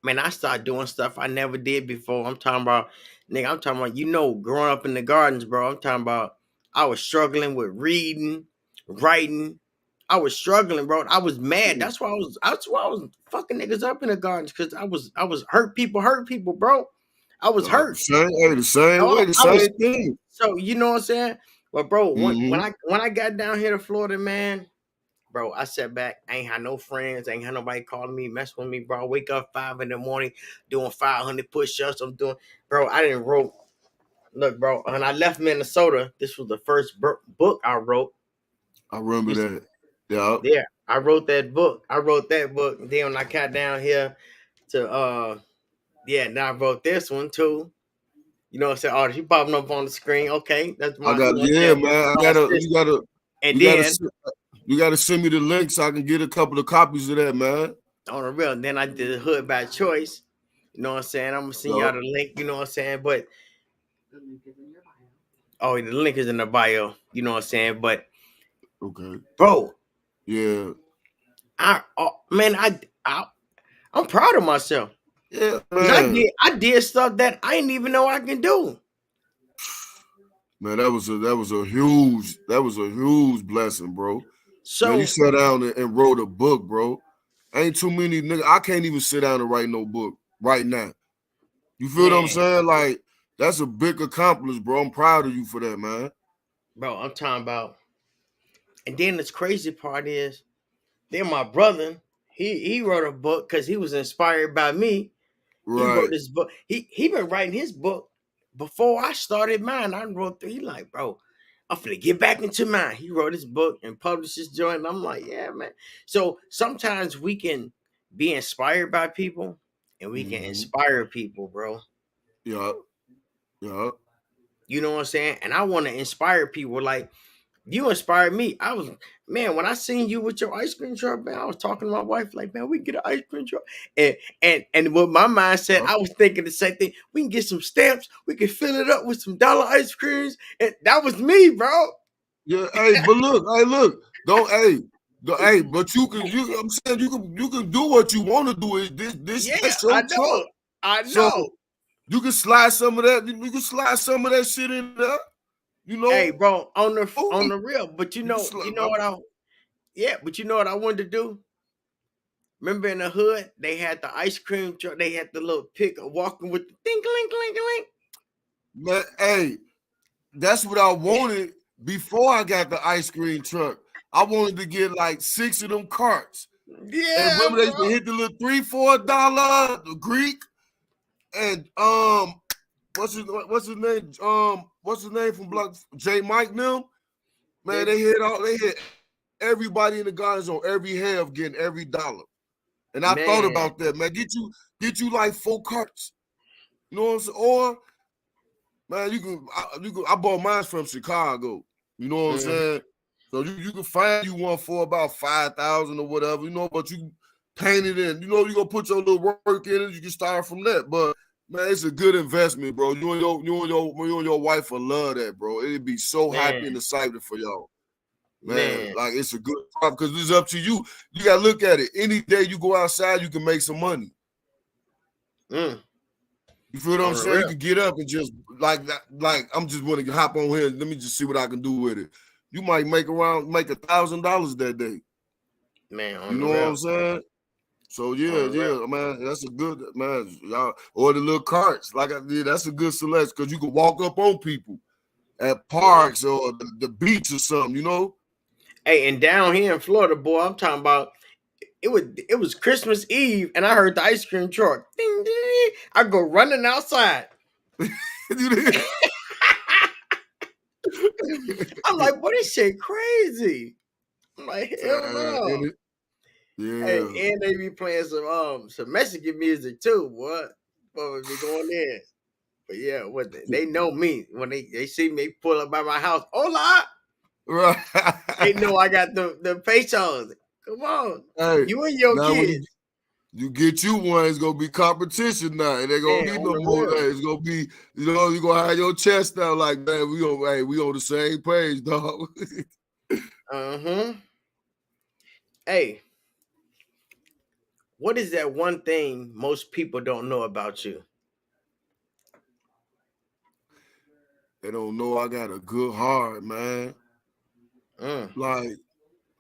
man, I start doing stuff I never did before. I'm talking about, nigga. I'm talking about, growing up in the gardens, bro. I'm talking about, I was struggling with reading, writing. I was struggling, bro. I was mad. That's why I was fucking niggas up in the gardens, because I was hurt people, bro. I was hurt. The same way, No, the I was. same thing. So you know what I'm saying? But bro, when Mm-hmm. I got down here to Florida, man, bro, I sat back. I ain't had no friends. I ain't had nobody calling me, mess with me, bro. I wake up 5 in the morning doing 500 push-ups. I'm doing, bro. I didn't wrote. Look, bro. When I left Minnesota, this was the first book I wrote. I remember that. Yeah. Yeah, I wrote that book. And then when I got down here to yeah, now I wrote this one too. You know what I'm saying? Oh, she popping up on the screen. Okay, that's I my, got, yeah, man. my assist. And You gotta, then you gotta send me the link so I can get a couple of copies of that, man. on the real, then I did the Hood by Choice. You know what I'm saying? I'm gonna send y'all the link. You know what I'm saying? But oh, the link is in the bio. You know what I'm saying? But Okay. bro, Yeah. Man, I'm proud of myself. Yeah, Cause man. I did stuff that I didn't even know I can do. Man, that was a huge blessing, bro. Man, So you sat down and wrote a book, bro. Ain't too many niggas. I can't even sit down and write no book right now. You feel what I'm man, saying? Like, that's a big accomplishment, bro. I'm proud of you for that, man. bro, I'm talking about. And then this crazy part is, then my brother, he wrote a book because he was inspired by me. He wrote Right. this book. He been writing his book before I started mine. I wrote three. He like, bro, I'm finna get back into mine. He wrote his book and published his joint. And I'm like, yeah, man. So sometimes we can be inspired by people and we can Mm-hmm. inspire people, bro. Yeah. Yeah. You know what I'm saying? And I want to inspire people. Like, you inspired me. When I seen you with your ice cream truck, man, I was talking to my wife, like, man, we can get an ice cream truck. And with my mindset, I was thinking the same thing. We can get some stamps, we can fill it up with some dollar ice creams. And that was me, bro. Yeah. Hey, but look. Don't hey, but I'm saying you can do what you want to do. Is Yeah, this I your truck? know. I So know. you can slide some of that. You can slide some of that shit in there. You Hey, know. bro, on Oh, the real, but you can slide, but you know what I wanted to do? Remember in the hood, they had the ice cream truck, they had the little pick walking with the ding link link link. man. Hey, that's what I wanted before I got the ice cream truck. I wanted to get like 6 of them carts. And Yeah, remember they used to bro. hit the little $3-4, the Greek. And what's his name? What's his name from Block J Mike them? Man, they hit everybody in the gardens on every half getting every dollar. And I thought Man, about that, man. Get you like 4 carts. You know what I'm saying? Or man, I bought mine from Chicago. You know what I'm mhm. saying? So you can find you one for about 5,000 or whatever, you know, but you paint it in. You know, you gonna put your little work in it, you can start from that. But man, it's a good investment, bro. You and your wife will love that, bro. It'd be so happy Man, and excited for y'all. Man, man. like it's a good problem because it's up to you. You gotta look at it. Any day you go outside, you can make some money. Mm, You feel what I'm on the saying? You real, could get up and just like that, like I'm just want to hop on here. Let me just see what I can do with it. You might make $1,000 that day. man, You on the know what real, I'm saying? So on yeah, the real. man, that's a good man. Y'all or the little carts, like I did. That's a good selection because you can walk up on people at Mhm. parks or the beach or something. You know? Hey, and down here in Florida, boy, I'm talking about, it was Christmas Eve, and I heard the ice cream truck. Ding, ding, ding. I go running outside. You did? I'm like, boy, this shit crazy. I'm like, hell no. Hey, Yeah. and they be playing some Mexican music too, boy. Boy, we be going in. But yeah, they know me when they see me pull up by my house. Hola, Right. they know I got the pesos. Come on, Hey, you and your now when you kids. You get you one, it's gonna be competition now. It ain't gonna Man, be on no the more. real. It's gonna be, you know, you gonna have your chest out like, man, we on the same page, dog. Uh-huh. Hey, what is that one thing most people don't know about you? They don't know I got a good heart, man. Mm, Like,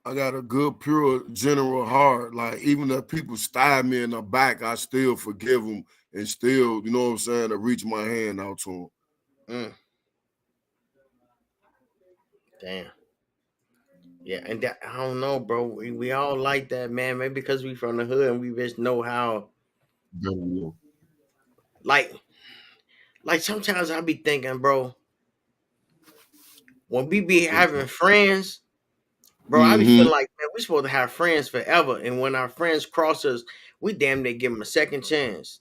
I got a good, pure, general heart. Like, even if people stab me in the back, I still forgive them and still, you know what I'm saying, to reach my hand out to them. mm, damn. Yeah, and that, I don't know, bro. We all like that, man. Maybe because we from the hood and we just know how. Like, like sometimes I be thinking, bro, when we be having friends, bro, I be Mm-hmm. feeling like, man, we supposed to have friends forever. And when our friends cross us, we damn near give them a second chance.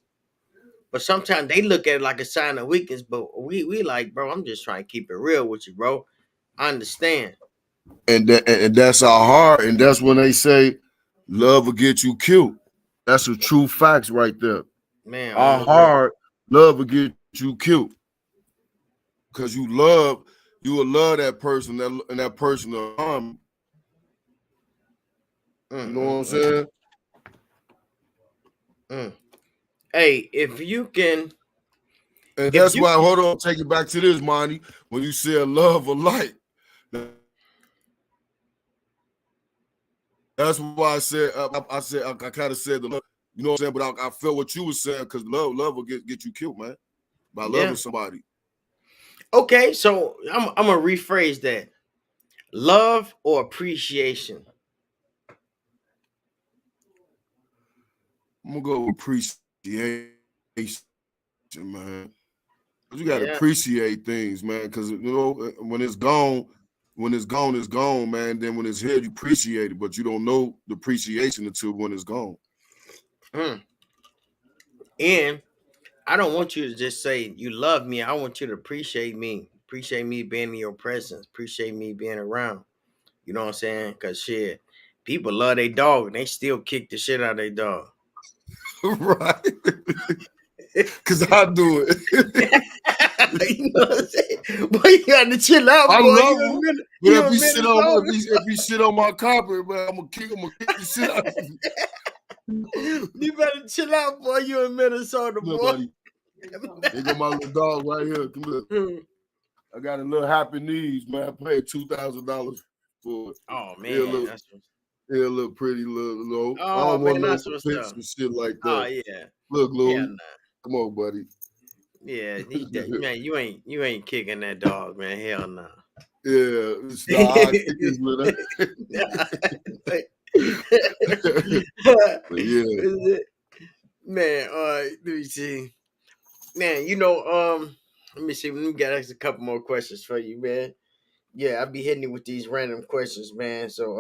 But sometimes they look at it like a sign of weakness. But we like, bro, I'm just trying to keep it real with you, bro. I understand, And that's our heart, and that's when they say love will get you killed. That's a true facts right there. man. On Our the real, heart, love will get you killed because you will love that person, and that person will harm you. You know what I'm mm. saying? Mm. Hey, if you can, And if that's you why, hold on, take it back to this, Monty. When you say love or light, that's why I said, I kind of said the love, you know what I'm saying? But I felt what you were saying because love will get you killed, man, by loving yeah. somebody. Okay, so I'm gonna rephrase that. Love or appreciation? I'm gonna go with appreciation, man. You got to Yeah. appreciate things, man, because you know when it's gone, it's gone, man. Then when it's here, you appreciate it, but you don't know the appreciation until when it's gone. Mm. And I don't want you to just say you love me. I want you to appreciate me. Appreciate me being in your presence. Appreciate me being around. You know what I'm saying? Cause shit, people love their dog and they still kick the shit out of their dog. Right? Because I do it. You know what I'm saying? Boy, you got to chill out, I boy. love him, but You if a he sit minute on older. if he shit on my carpet, man, I'm gonna kick the shit out of him. You better chill out, boy. You in Minnesota, Look, boy. buddy, there go my little dog right here. Come here. Hmm. I got a little happy knees, man. I paid $2,000 for it. Oh Here, man, look. that's Here, look pretty little. I oh don't man, want no that's what's pics up. and shit like Oh that. yeah, Look, hell Louie. nah. Come on, buddy. Yeah, man, you ain't kicking that dog, man. Hell no. Yeah, nah, I kick his little. But yeah, Man, let me see. Man, let me see. We got ask a couple more questions for you, man. Yeah, I'll be hitting you with these random questions, man. So,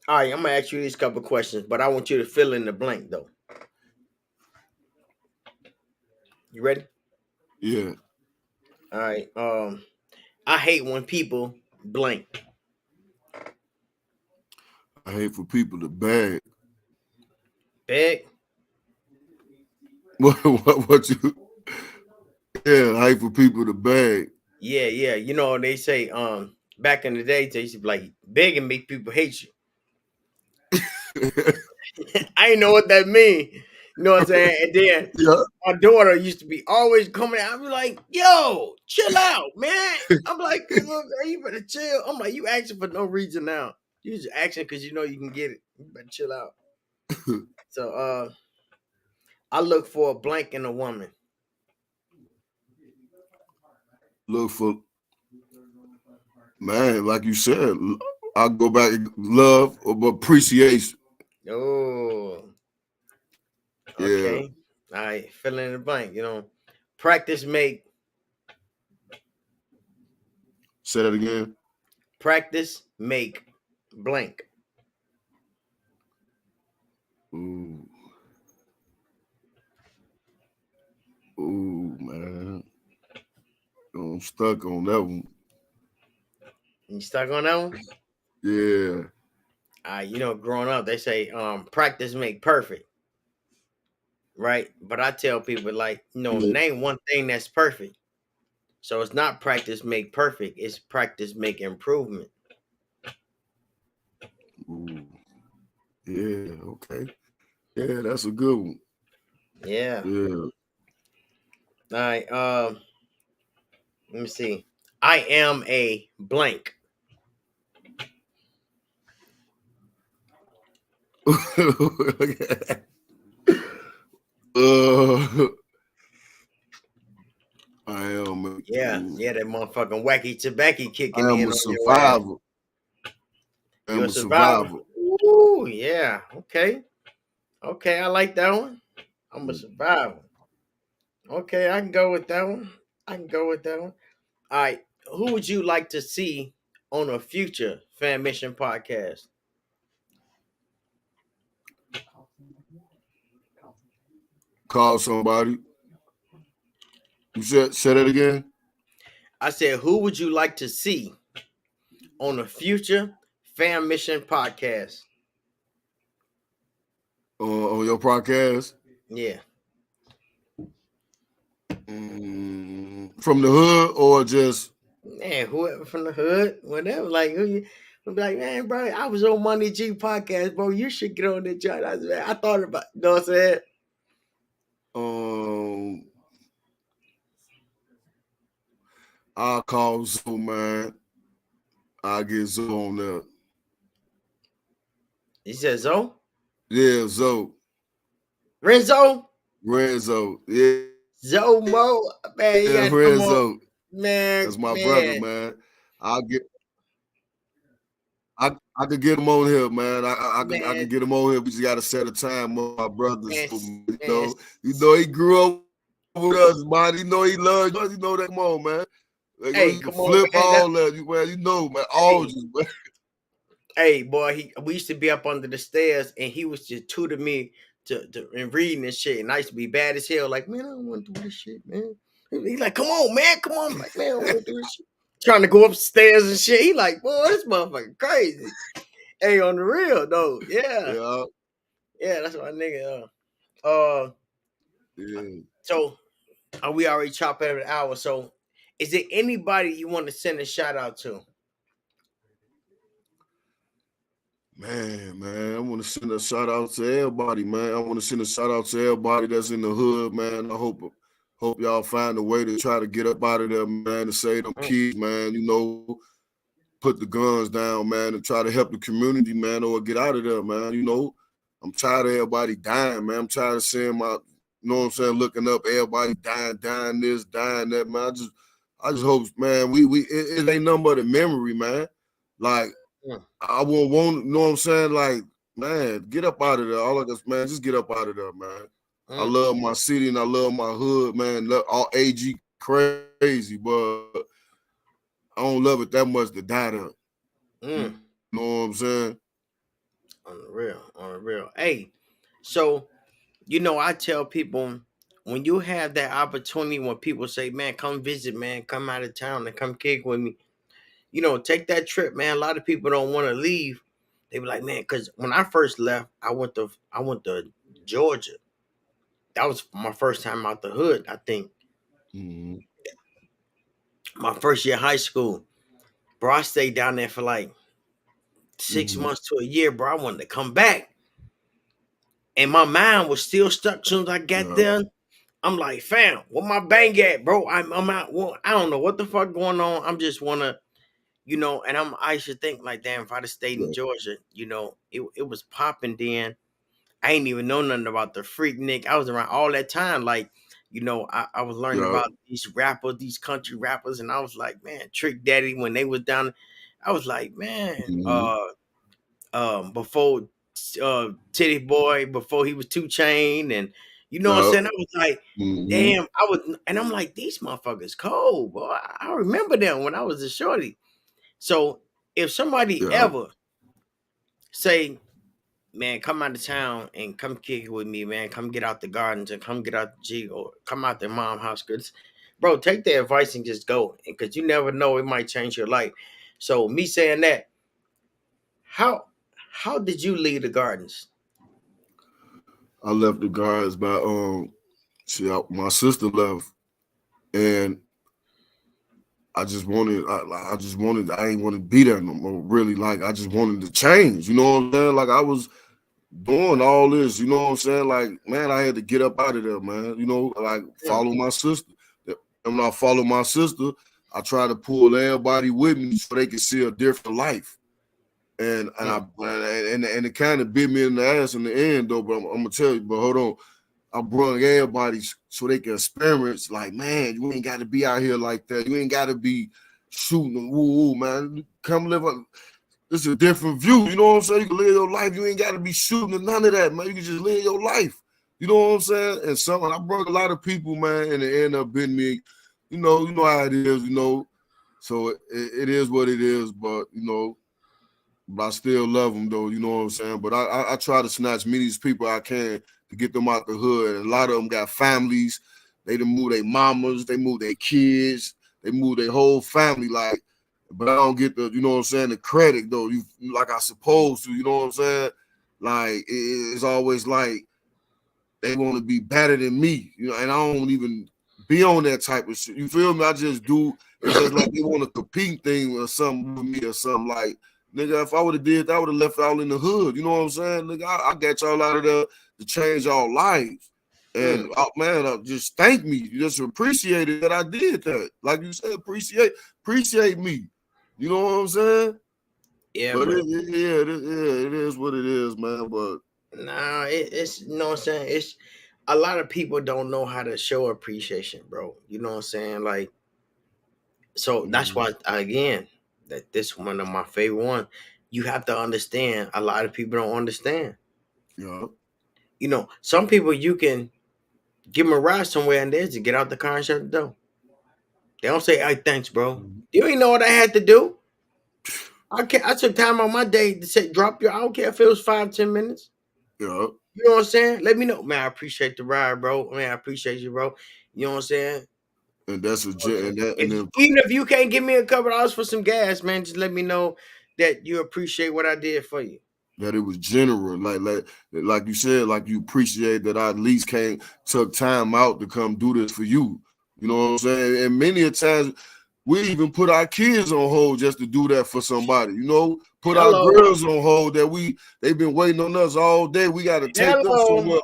all right, I'm gonna ask you these couple questions, but I want you to fill in the blank, though. You ready? yeah. All right. I hate when people blank. I hate for people to beg. Beg. What you? Yeah, I hate for people to beg. Yeah, yeah. You know they say back in the day they used to be like begging make people hate you. I ain't know what that mean. You know what I'm saying? And then Yeah. my daughter used to be always coming out. I'm like, yo, chill out, man. I'm like, look, girl, you better chill. I'm like, you asking for no reason now. You just asking because you know you can get it. You better chill out. So I look for a blank in a woman. Look for, man, like you said, I go back love or appreciation. Oh, Yeah. okay. All right, fill in the blank. Practice make Say that again. practice make blank. Ooh, ooh, man. I'm stuck on that one. You stuck on that one? Yeah. Growing up, they say practice make perfect, right? But I tell people like, Yeah. name one thing that's perfect. So it's not practice make perfect, it's practice make improvement. Ooh. Yeah. Okay. Yeah, that's a good one. Yeah. Yeah. All right. Let me see. I am a blank. uh, I am. Yeah, that motherfucking wacky tobacco I kicking am in a on your ass. survivor. I You're am a a survivor. survivor. Ooh, yeah. Okay. Okay, I like that one. I'm a survivor. Okay, I can go with that one. I can go with that one. All right. Who would you like to see on a future Fan Mission podcast? Call somebody. You said say that again. I said, who would you like to see on a future Fan Mission podcast? On your podcast. Yeah. From the hood or just Man, whoever from the hood, whatever. Like, who you would be like, man, bro, I was on Money G podcast, bro. You should get on that joint. I thought about, you know what I'm saying? um I'll call Zoe, man. I'll get Zoe on there. He said, Zo? Yeah, Zoe. Renzo? Renzo. Yeah, Zo Mo? Man, you yeah, got to come on. Renzo. Man, That's my brother, man. man. I'll get I could get him on here, man. I could Man, get him on here. We just gotta set a time on my brother. man, So, man. he grew up with us, man. You know he loves us. You know that. Come on, man. Like, Hey, you can come on, flip man. all that, man. You know, man. All Hey, you, man. hey, boy, we used to be up under the stairs and he was just tutoring me to and reading and shit. And I used to be bad as hell, like, man, I don't want to do this shit, man. He's like, come on, man, come on. I'm like, man, I don't want to do this shit. Trying to go upstairs and shit. He like, boy, this motherfucker crazy. Hey, on the real though. Yeah. Yeah, Yeah, that's my nigga. yeah. So we already chopped every hour. So is there anybody you want to send a shout out to? Man, I want to send a shout out to everybody, man. I want to send a shout out to everybody that's in the hood, man. I hope y'all find a way to try to get up out of there, man, to save them kids, man. Put the guns down, man, and try to help the community, man, or get out of there, man. I'm tired of everybody dying, man. I'm tired of seeing looking up everybody dying this, dying that, man. I just hope, man, it ain't nothing but a memory, man. Like, I won't want, you know what I'm saying? Like, man, get up out of there. All of us, man, just get up out of there, man. I love my city and I love my hood, man. All AG crazy, but I don't love it that much to die there. You know what I'm saying? On the real. Hey, so I tell people when you have that opportunity, when people say, man, come visit, man, come out of town and come kick with me, take that trip, man. A lot of people don't want to leave. They be like, man, because when I first left, I went to Georgia. That was my first time out the hood, I think. Mm-hmm. My first year of high school. Bro, I stayed down there for like 6 months to a year, bro. I wanted to come back. And my mind was still stuck as soon as I got there. I'm like, fam, where my bang at, bro? I'm out. Well, I don't know what the fuck going on. I'm just wanna, and I should think like, damn, if I'd have stayed in Georgia, it was popping then. I ain't even know nothing about the freak Nick. I was around all that time. Like, I was learning about these rappers, these country rappers, and I was like, man, Trick Daddy when they was down. I was like, man, before Titty Boy, before he was 2 Chain, and you know what I'm saying? I was like, damn, and I'm like, these motherfuckers cold, boy. I remember them when I was a shorty. So if somebody ever say, man, come out of town and come kick it with me, man, come get out the gardens and come get out the G or come out the mom house, cause bro, take the advice and just go, because you never know, it might change your life. So me saying that, how how did you leave the gardens? I left the guards by my sister left, and I just wanted, I ain't want to be there no more. Really, like I just wanted to change. You know what I'm saying? Like I was doing all this. You know what I'm saying? Like man, I had to get up out of there, man. You know, like follow my sister. And when I follow my sister, I try to pull everybody with me so they can see a different life. And it kind of bit me in the ass in the end though. But I'm gonna tell you. But hold on. I brought everybody so they can experience, like, man, you ain't got to be out here like that. You ain't got to be shooting woo, man. Come live up. This is a different view. You know what I'm saying? You can live your life. You ain't got to be shooting and none of that, man. You can just live your life. You know what I'm saying? And I brought a lot of people, man, and it ended up being me. You know how it is, you know. So it is what it is, but, you know, but I still love them, though. You know what I'm saying? But I try to snatch many of these people I can to get them out the hood. And a lot of them got families. They done move their mamas, they move their kids, they move their whole family. Like, but I don't get the, you know what I'm saying, the credit though. You like I supposed to, you know what I'm saying? Like it's always like they want to be better than me, you know, and I don't even be on that type of shit. You feel me? I just do. It's just like they want to compete thing or something with me or something like. Nigga, if I would have did that, I would have left y'all in the hood. You know what I'm saying? Nigga, I got y'all out of there to change y'all lives. And man, just thank me. You just appreciate it that I did that. Like you said, appreciate me. You know what I'm saying? Yeah, but bro. it is what it is, man. But nah, it's you know what I'm saying. It's a lot of people don't know how to show appreciation, bro. You know what I'm saying? Like, so that's why again that this one of my favorite one. You have to understand. A lot of people don't understand. yeah, You know, some people you can give them a ride somewhere and they just get out the car and shut the door. They don't say, "Hey, thanks, bro." You ain't know what I had to do. I took time on my day to say, "Drop your." I don't care if it was 5-10 minutes. yeah. You know what I'm saying? Let me know, man. I appreciate the ride, bro. Man, I appreciate you, bro. You know what I'm saying? And that's a and that and then Even if you can't give me a couple dollars for some gas, man, just let me know that you appreciate what I did for you. that it was general, like you said, like you appreciate that I at least took time out to come do this for you. You know what I'm saying? And many a times we even put our kids on hold just to do that for somebody. You know, put our girls on hold that they've been waiting on us all day. We got to take them somewhere.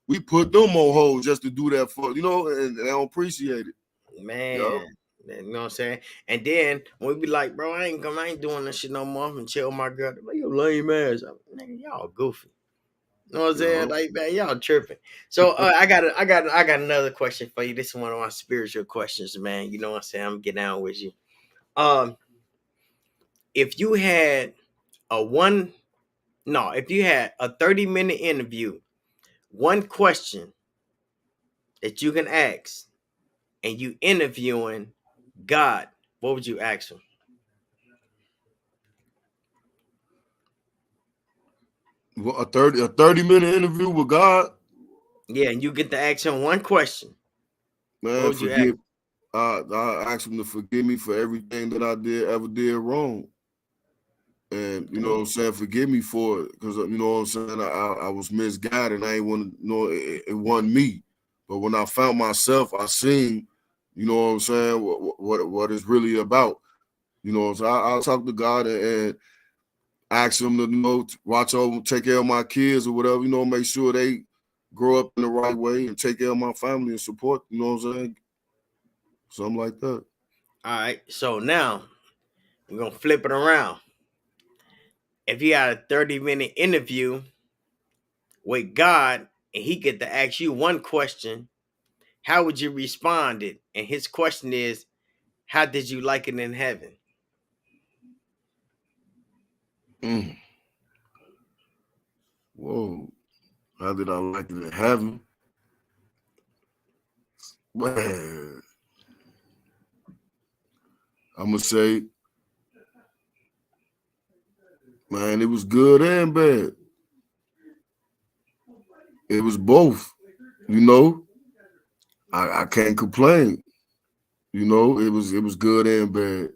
We put them on hold just to do that for, you know, and they don't appreciate it. Man. Yep. You know what I'm saying? And then when we be like, bro, I ain't doing this shit no more. I'm gonna chill with my girl. Like, you lame ass. Nigga, y'all goofy. You know what I'm saying? Like, man, y'all tripping. So I got another question for you. This is one of my spiritual questions, man. You know what I'm saying? I'm getting down with you. If you had if you had a 30-minute interview, one question that you can ask, and you interviewing God, what would you ask him? A 30-minute interview with God. Yeah, and you get to ask him one question. Man, what would you ask? I asked him to forgive me for everything that I ever did wrong. And you know what I'm saying, forgive me for it, because you know what I'm saying, I was misguided. I ain't want to know it wasn't me. But when I found myself, I seen, you know what I'm saying, what it's really about. You know, so I'll talk to God and ask him to, you know, watch over, take care of my kids or whatever, you know, make sure they grow up in the right way and take care of my family and support, you know what I'm saying? Something like that. All right. So now we're gonna flip it around. If you had a 30-minute interview with God and he get to ask you one question, how would you respond it? And his question is, how did you like it in heaven? Whoa. How did I like it in heaven? Man, I'm going to say, man, it was good and bad. It was both, you know. I can't complain. You know, it was good and bad.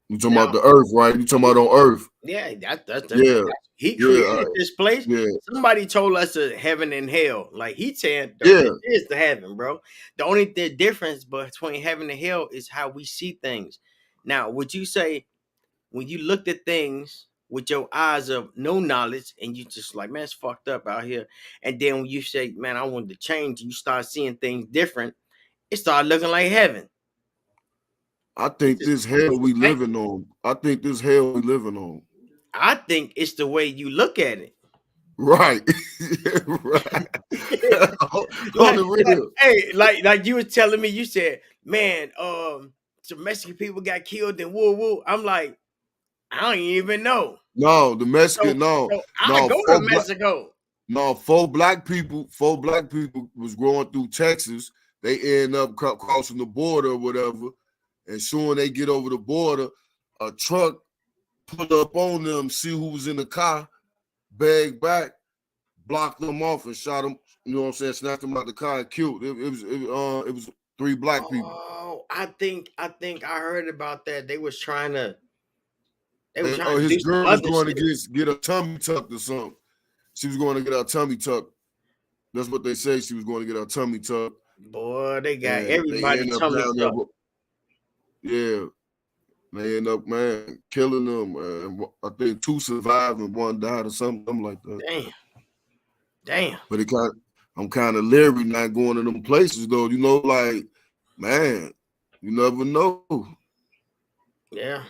You talking about the earth, right? You talking about on earth. Yeah, Yeah, he yeah, created this place. yeah, Somebody told us the heaven and hell. Like he said, yeah. this is the heaven, bro. The only difference between heaven and hell is how we see things. Now, would you say when you looked at things with your eyes of no knowledge and you just like, man, it's fucked up out here, and then when you say, man, I want to change, you start seeing things different, it started looking like heaven. I It's think just, this hell it's we the living on. I think this hell we living on. I think it's the way you look at it. Right. Right. On like, the real. hey, like you were telling me, you said, man, some Mexican people got killed in woo woo. I'm like, I don't even know. No, the So, Mexican, no, so I no, go to Mexico. no, four black people was going through Texas. They end up crossing the border or whatever. And soon they get over the border, a truck pulled up on them, see who was in the car, bagged back, blocked them off and shot them, you know what I'm saying, snapped them out the car and killed. It was 3 black people. Oh, I think I heard about that. They were trying Oh, to his do some girl was other going to shit. get a tummy tucked or something. She was going to get her tummy tucked. That's what they say. She was going to get her tummy tucked. Boy, they got And they everybody end up tummy down there. tucked. Yeah. They end up, man, killing them. I think 2 survived and 1 died or something like that. Damn. But I'm kind of leery not going to them places though. You know, like, man, you never know. Yeah.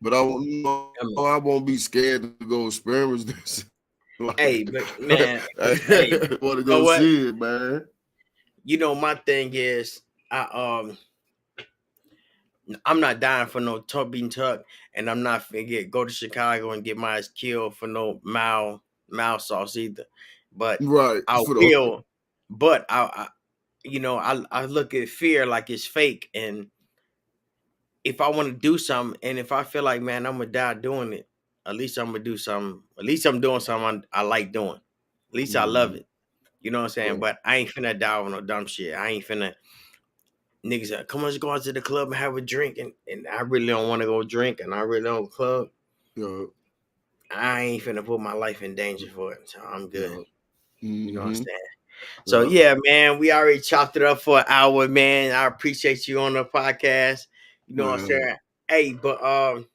But I won't be scared to go experience this. Hey, but man, hey, I want to you know go what? see it, man. My thing is, I'm not dying for no being tuck, and I'm not finna go to Chicago and get my ass killed for no mouth sauce either. But Right. I For the will. But I look at fear like it's fake, and if I want to do something, and if I feel like, man, I'm gonna die doing it, at least I'm gonna do something. At least I'm doing something I like doing. At least I love it. You know what I'm saying? Right. But I ain't finna die with no dumb shit. I ain't finna niggas say, come on, let's go out to the club and have a drink. And I really don't want to go drink and I really don't club. Yeah. I ain't finna put my life in danger for it. So I'm good. Yeah. You know what I'm Mm-hmm. saying? So yeah, man, we already chopped it up for an hour, man. I appreciate you on the podcast. You know what I'm Man. saying? Hey, but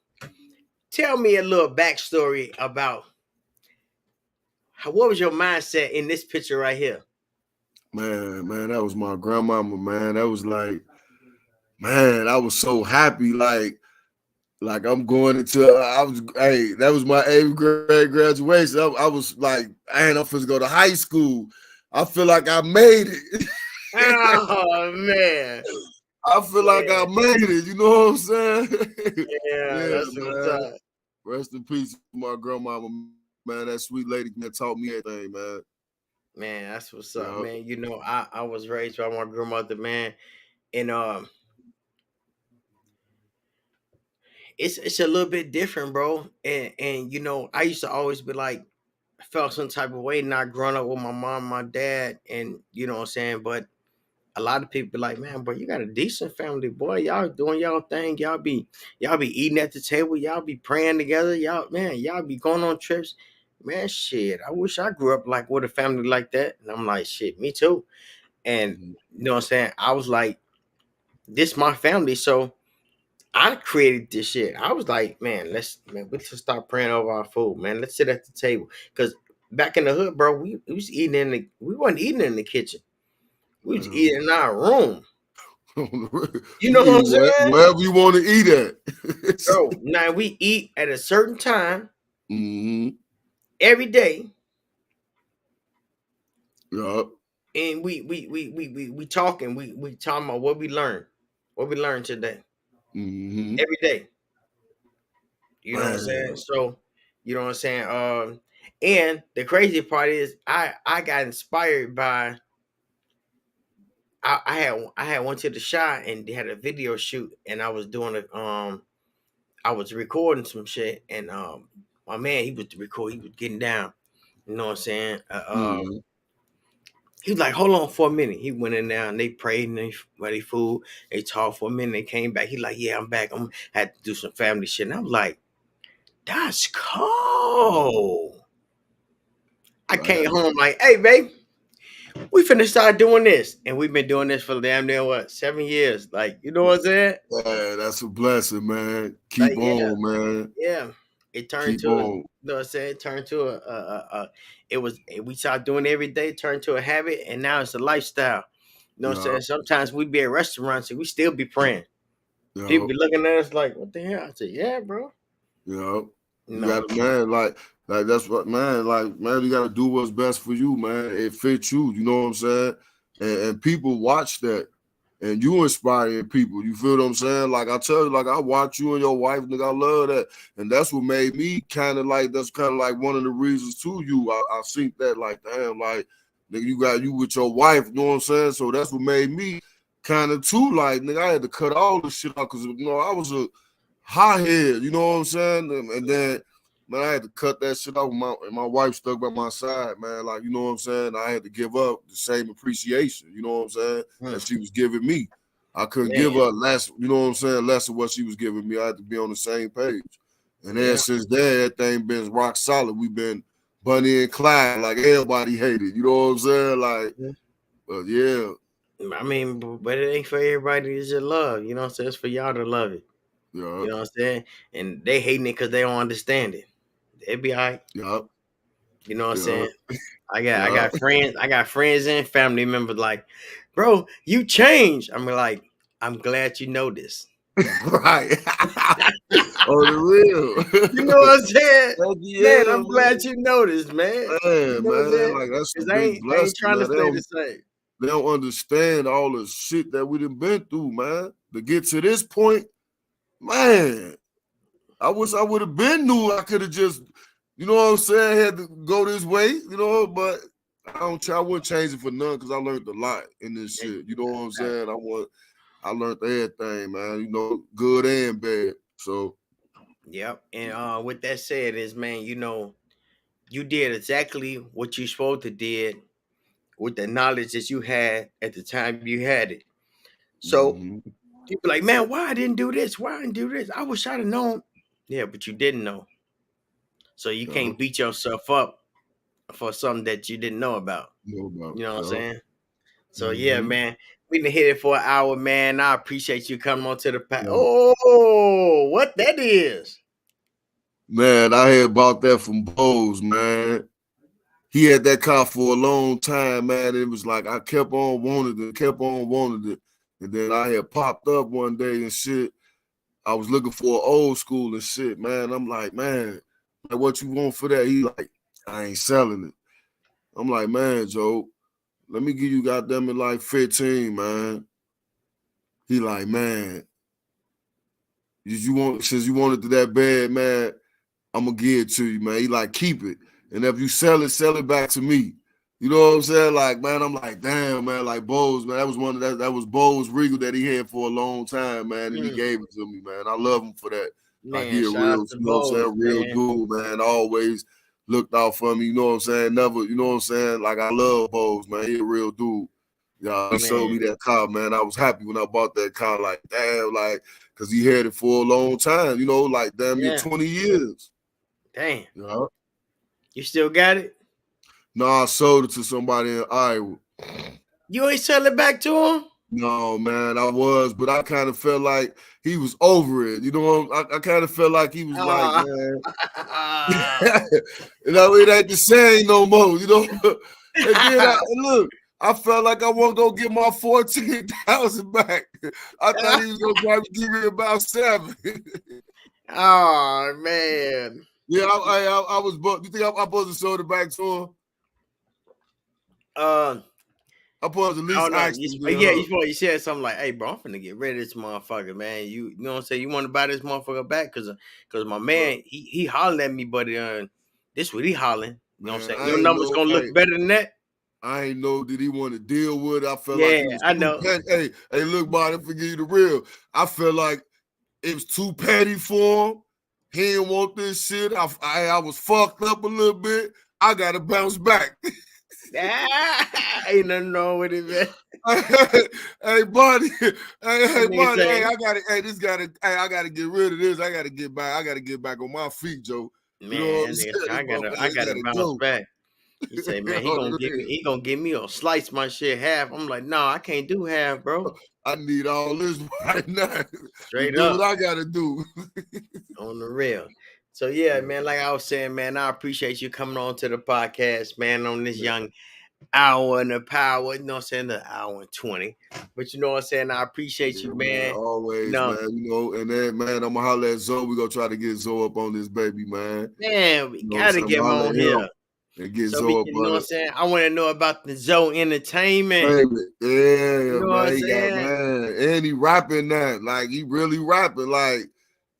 tell me a little backstory about what was your mindset in this picture right here? Man, that was my grandmama, man. That was like, man, I was so happy. Like I'm going into, that was my 8th grade graduation. I was like, man, I'm supposed to go to high school. I feel like I made it. Oh man. I feel like I made it. You know what I'm saying? Yeah, Yeah, that's what's man. up. Rest in peace, my grandmama, man. That sweet lady that taught me everything, man. Man, that's what's up, Yeah. man. I was raised by my grandmother, man, and it's a little bit different, bro. And I used to always be like, I felt some type of way not growing up with my mom, my dad, and you know what I'm saying. But a lot of people be like, man, boy, you got a decent family, boy. Y'all doing y'all thing. Y'all be eating at the table. Y'all be praying together. Y'all be going on trips. Man, shit. I wish I grew up like with a family like that. And I'm like, shit, me too. And Mhm. you know what I'm saying? I was like, this my family. So I created this shit. I was like, let's just start praying over our food, man. Let's sit at the table. Cause back in the hood, bro, we was eating we wasn't eating in the kitchen. We was eating in our room. You know You what eat I'm saying? wherever you want to eat at. Bro, now we eat at a certain time Mm-hmm. every day, Yeah. and we talking, we talking about what we learned today. Mm-hmm. Every day. You know what I'm saying? Man. So, you know what I'm saying? And the crazy part is I got inspired by I had went to the shop and they had a video shoot and I was doing I was recording some shit and my man he was getting down. You know what I'm saying? Mm-hmm. He was like, hold on for a minute. He went in there and they prayed and they ready food. They talked for a minute. They came back. He like, yeah, I'm back. Had to do some family shit. And I was like, That's cold. I I came had, home like, hey, babe, we finna start doing this. And we've been doing this for damn near what, 7 years. Like, you know what I'm saying? yeah, that's a blessing, man. Like, Keep on, man. yeah. It turned Keep to a, you on. know what I'm saying? It turned to we started doing it every day, turned to a habit, and now it's a lifestyle. You know what I'm Yeah, saying? Sometimes we be at restaurants and we still be praying. People yeah, be looking at us like, what the hell? I said, yeah, bro. yeah. You No. got to, man, like that's what, man, like, man, you got to do what's best for you, man. It fits you, you know what I'm saying? And people watch that. And you inspiring people. You feel what I'm saying? Like I tell you, like I watch you and your wife, nigga. I love that. And that's what made me kind of like, that's kind of like one of the reasons to you. I think that like, damn, like, nigga, you got you with your wife, you know what I'm saying? So that's what made me kind of too, like, nigga, I had to cut all this shit out because, you know, I was a hothead, you know what I'm saying? And then, man, I had to cut that shit out. My wife stuck by my side, man. Like, you know what I'm saying? I had to give up the same appreciation, you know what I'm saying, that she was giving me. I couldn't give Man. her less, you know what I'm saying, less of what she was giving me. I had to be on the same page. And then Yeah. since then, that thing been rock solid. We've been Bunny and Clyde, like everybody hated, you know what I'm saying? Like, but yeah. I mean, but it ain't for everybody to just love. You know what I'm saying? It's for y'all to love it. Yeah, You know what I'm saying? And they hating it because they don't understand it. They be all right. yeah, You know what I'm yeah, saying? I yeah. got friends and family members like, bro, you changed. I'm like, I'm glad you know this. Right. On the real. You know what I'm saying? Heck Man, yeah, I'm glad you know this, man. You know what I'm man, saying? like that's a Because big I ain't blessing, trying to man. stay the same. They don't understand all the shit that we done been through, man. To get to this point, man, I wish I would have been knew I could have just, you know what I'm saying, had to go this way, you know, but I wouldn't change it for none because I learned a lot in this shit. You know what I'm saying? I learned everything, man, you know, good and bad. So Yep. And with that said, is man, you know, you did exactly what you supposed to did with the knowledge that you had at the time you had it. So mhm. people like, man, why I didn't do this? Why I didn't do this? I wish I'd have known. Yeah, but you didn't know. So you Yeah, can't beat yourself up for something that you didn't know about. know about, You know what I'm yeah. saying? So yeah, Mhm. man, we done hit it for an hour, man. I appreciate you coming on to the pack. Yeah. Oh, what that is? Man, I had bought that from Bose, man. He had that car for a long time, man. It was like I kept on wanting it. And then I had popped up one day and shit. I was looking for an old school and shit, man. I'm like, man, like, what you want for that? He like, I ain't selling it. I'm like, man, Joe, let me give you goddamn it like 15, man. He like, man, since you want it that bad, man, I'm gonna give it to you, man. He like, keep it. And if you sell it back to me. You know what I'm saying? Like, man, I'm like, damn, man, like Bose, man. That was one of that was Bose Regal that he had for a long time, man. And he gave it to me, man. I love him for that. Like Man, he a shout real, out you to know what I'm Bose, saying, real man. dude, man. Always looked out for me, you know what I'm saying? Never, you know what I'm saying? Like I love Bose, man. He a real dude. Yeah, he sold Man, me that car, man. I was happy when I bought that car, like, damn, like, cause he had it for a long time, you know, like damn near yeah. 20 years. Damn. Yeah. You still got it? No, I sold it to somebody in Iowa. You ain't sell it back to him? No, man, I was, but I kind of felt like he was over it. You know, I kind of felt like he was like, Ah. man, you know, it ain't the same no more. You know, and then look, I felt like I wasn't gonna get my 14,000 back. I thought he was gonna probably give me about 7. Oh man. Yeah, I was. You think I'm supposed to sold it back to him? Uh, I'm supposed to at I least don't know. ask him, Yeah, huh? you said something like, "Hey, bro, I'm finna get rid of this motherfucker, man. You know what I'm saying? You want to buy this motherfucker back? Cause my But man, he hollering at me, but this what he hollering. You know what I'm man, saying? Your numbers gonna look better than that. I ain't know did he want to deal with it. I felt like Yeah, he was I too know. petty. Hey, look, man, if we give you the real, I felt like it was too petty for him. He didn't want this shit. I was fucked up a little bit. I gotta bounce back. Ain't nothing wrong with it, man. Hey, buddy. Hey, buddy. Say, Hey, I gotta get rid of this. I gotta get back on my feet, Joe. man, You know what I'm say, saying? I gotta bounce go. back. He say, man, he gonna give me or slice my shit half. I'm like, no, I can't do half, bro. I need all this right now. Straight do up. what I gotta do. On the real. So yeah, man, like I was saying, man, I appreciate you coming on to the podcast, man, on this young hour and a power, you know what I'm saying, the hour and 20. But you know what I'm saying? I appreciate you, man. Always, man. You know, and then, man, I'm gonna holler at Zoe. We're gonna try to get Zoe up on this baby, man. Man, we gotta get him on here. And get so Zoe we can, you know what I'm saying? I want to know about the Zoe Entertainment. Yeah, you know man. He got, man. And he rapping that. Like, he really rapping. Like,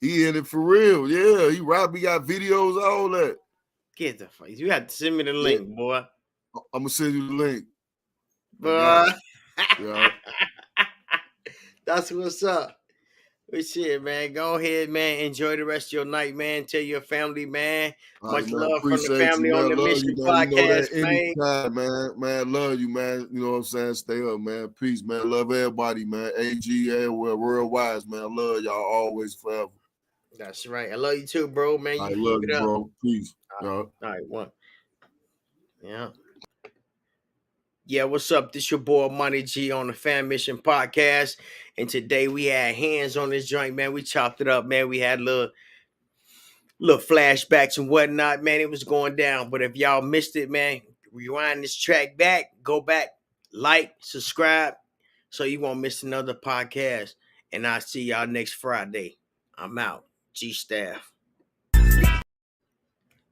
he in it for real. Yeah, he rap. He got videos, all that. Get the fuck. You have to send me the link, boy. I'm gonna send you the link. Boy. Yeah. That's what's up. But shit, man. Go ahead, man. Enjoy the rest of your night, man. Tell your family, man. Much love from the family on the Mission Podcast, man. Man, love you, man. You know what I'm saying? Stay up, man. Peace, man. Love everybody, man. AG, everywhere, worldwide, man. I love y'all always, forever. That's right. I love you too, bro, man. I love you, bro. Peace. All right, one. Yeah. Yeah, what's up? This your boy Money G on the Fan Mission Podcast. And today we had hands on this joint, man. We chopped it up, man. We had little flashbacks and whatnot, man. It was going down. But if y'all missed it, man, rewind this track back, go back, like, subscribe, so you won't miss another podcast. And I'll see y'all next Friday. I'm out. G-Staff.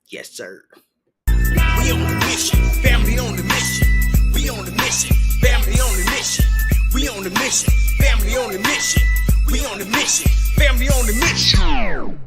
Yes, sir. We on the mission, family on the mission. We on the mission, family on the mission. We on the mission, family on the mission. We on the mission, family on the mission.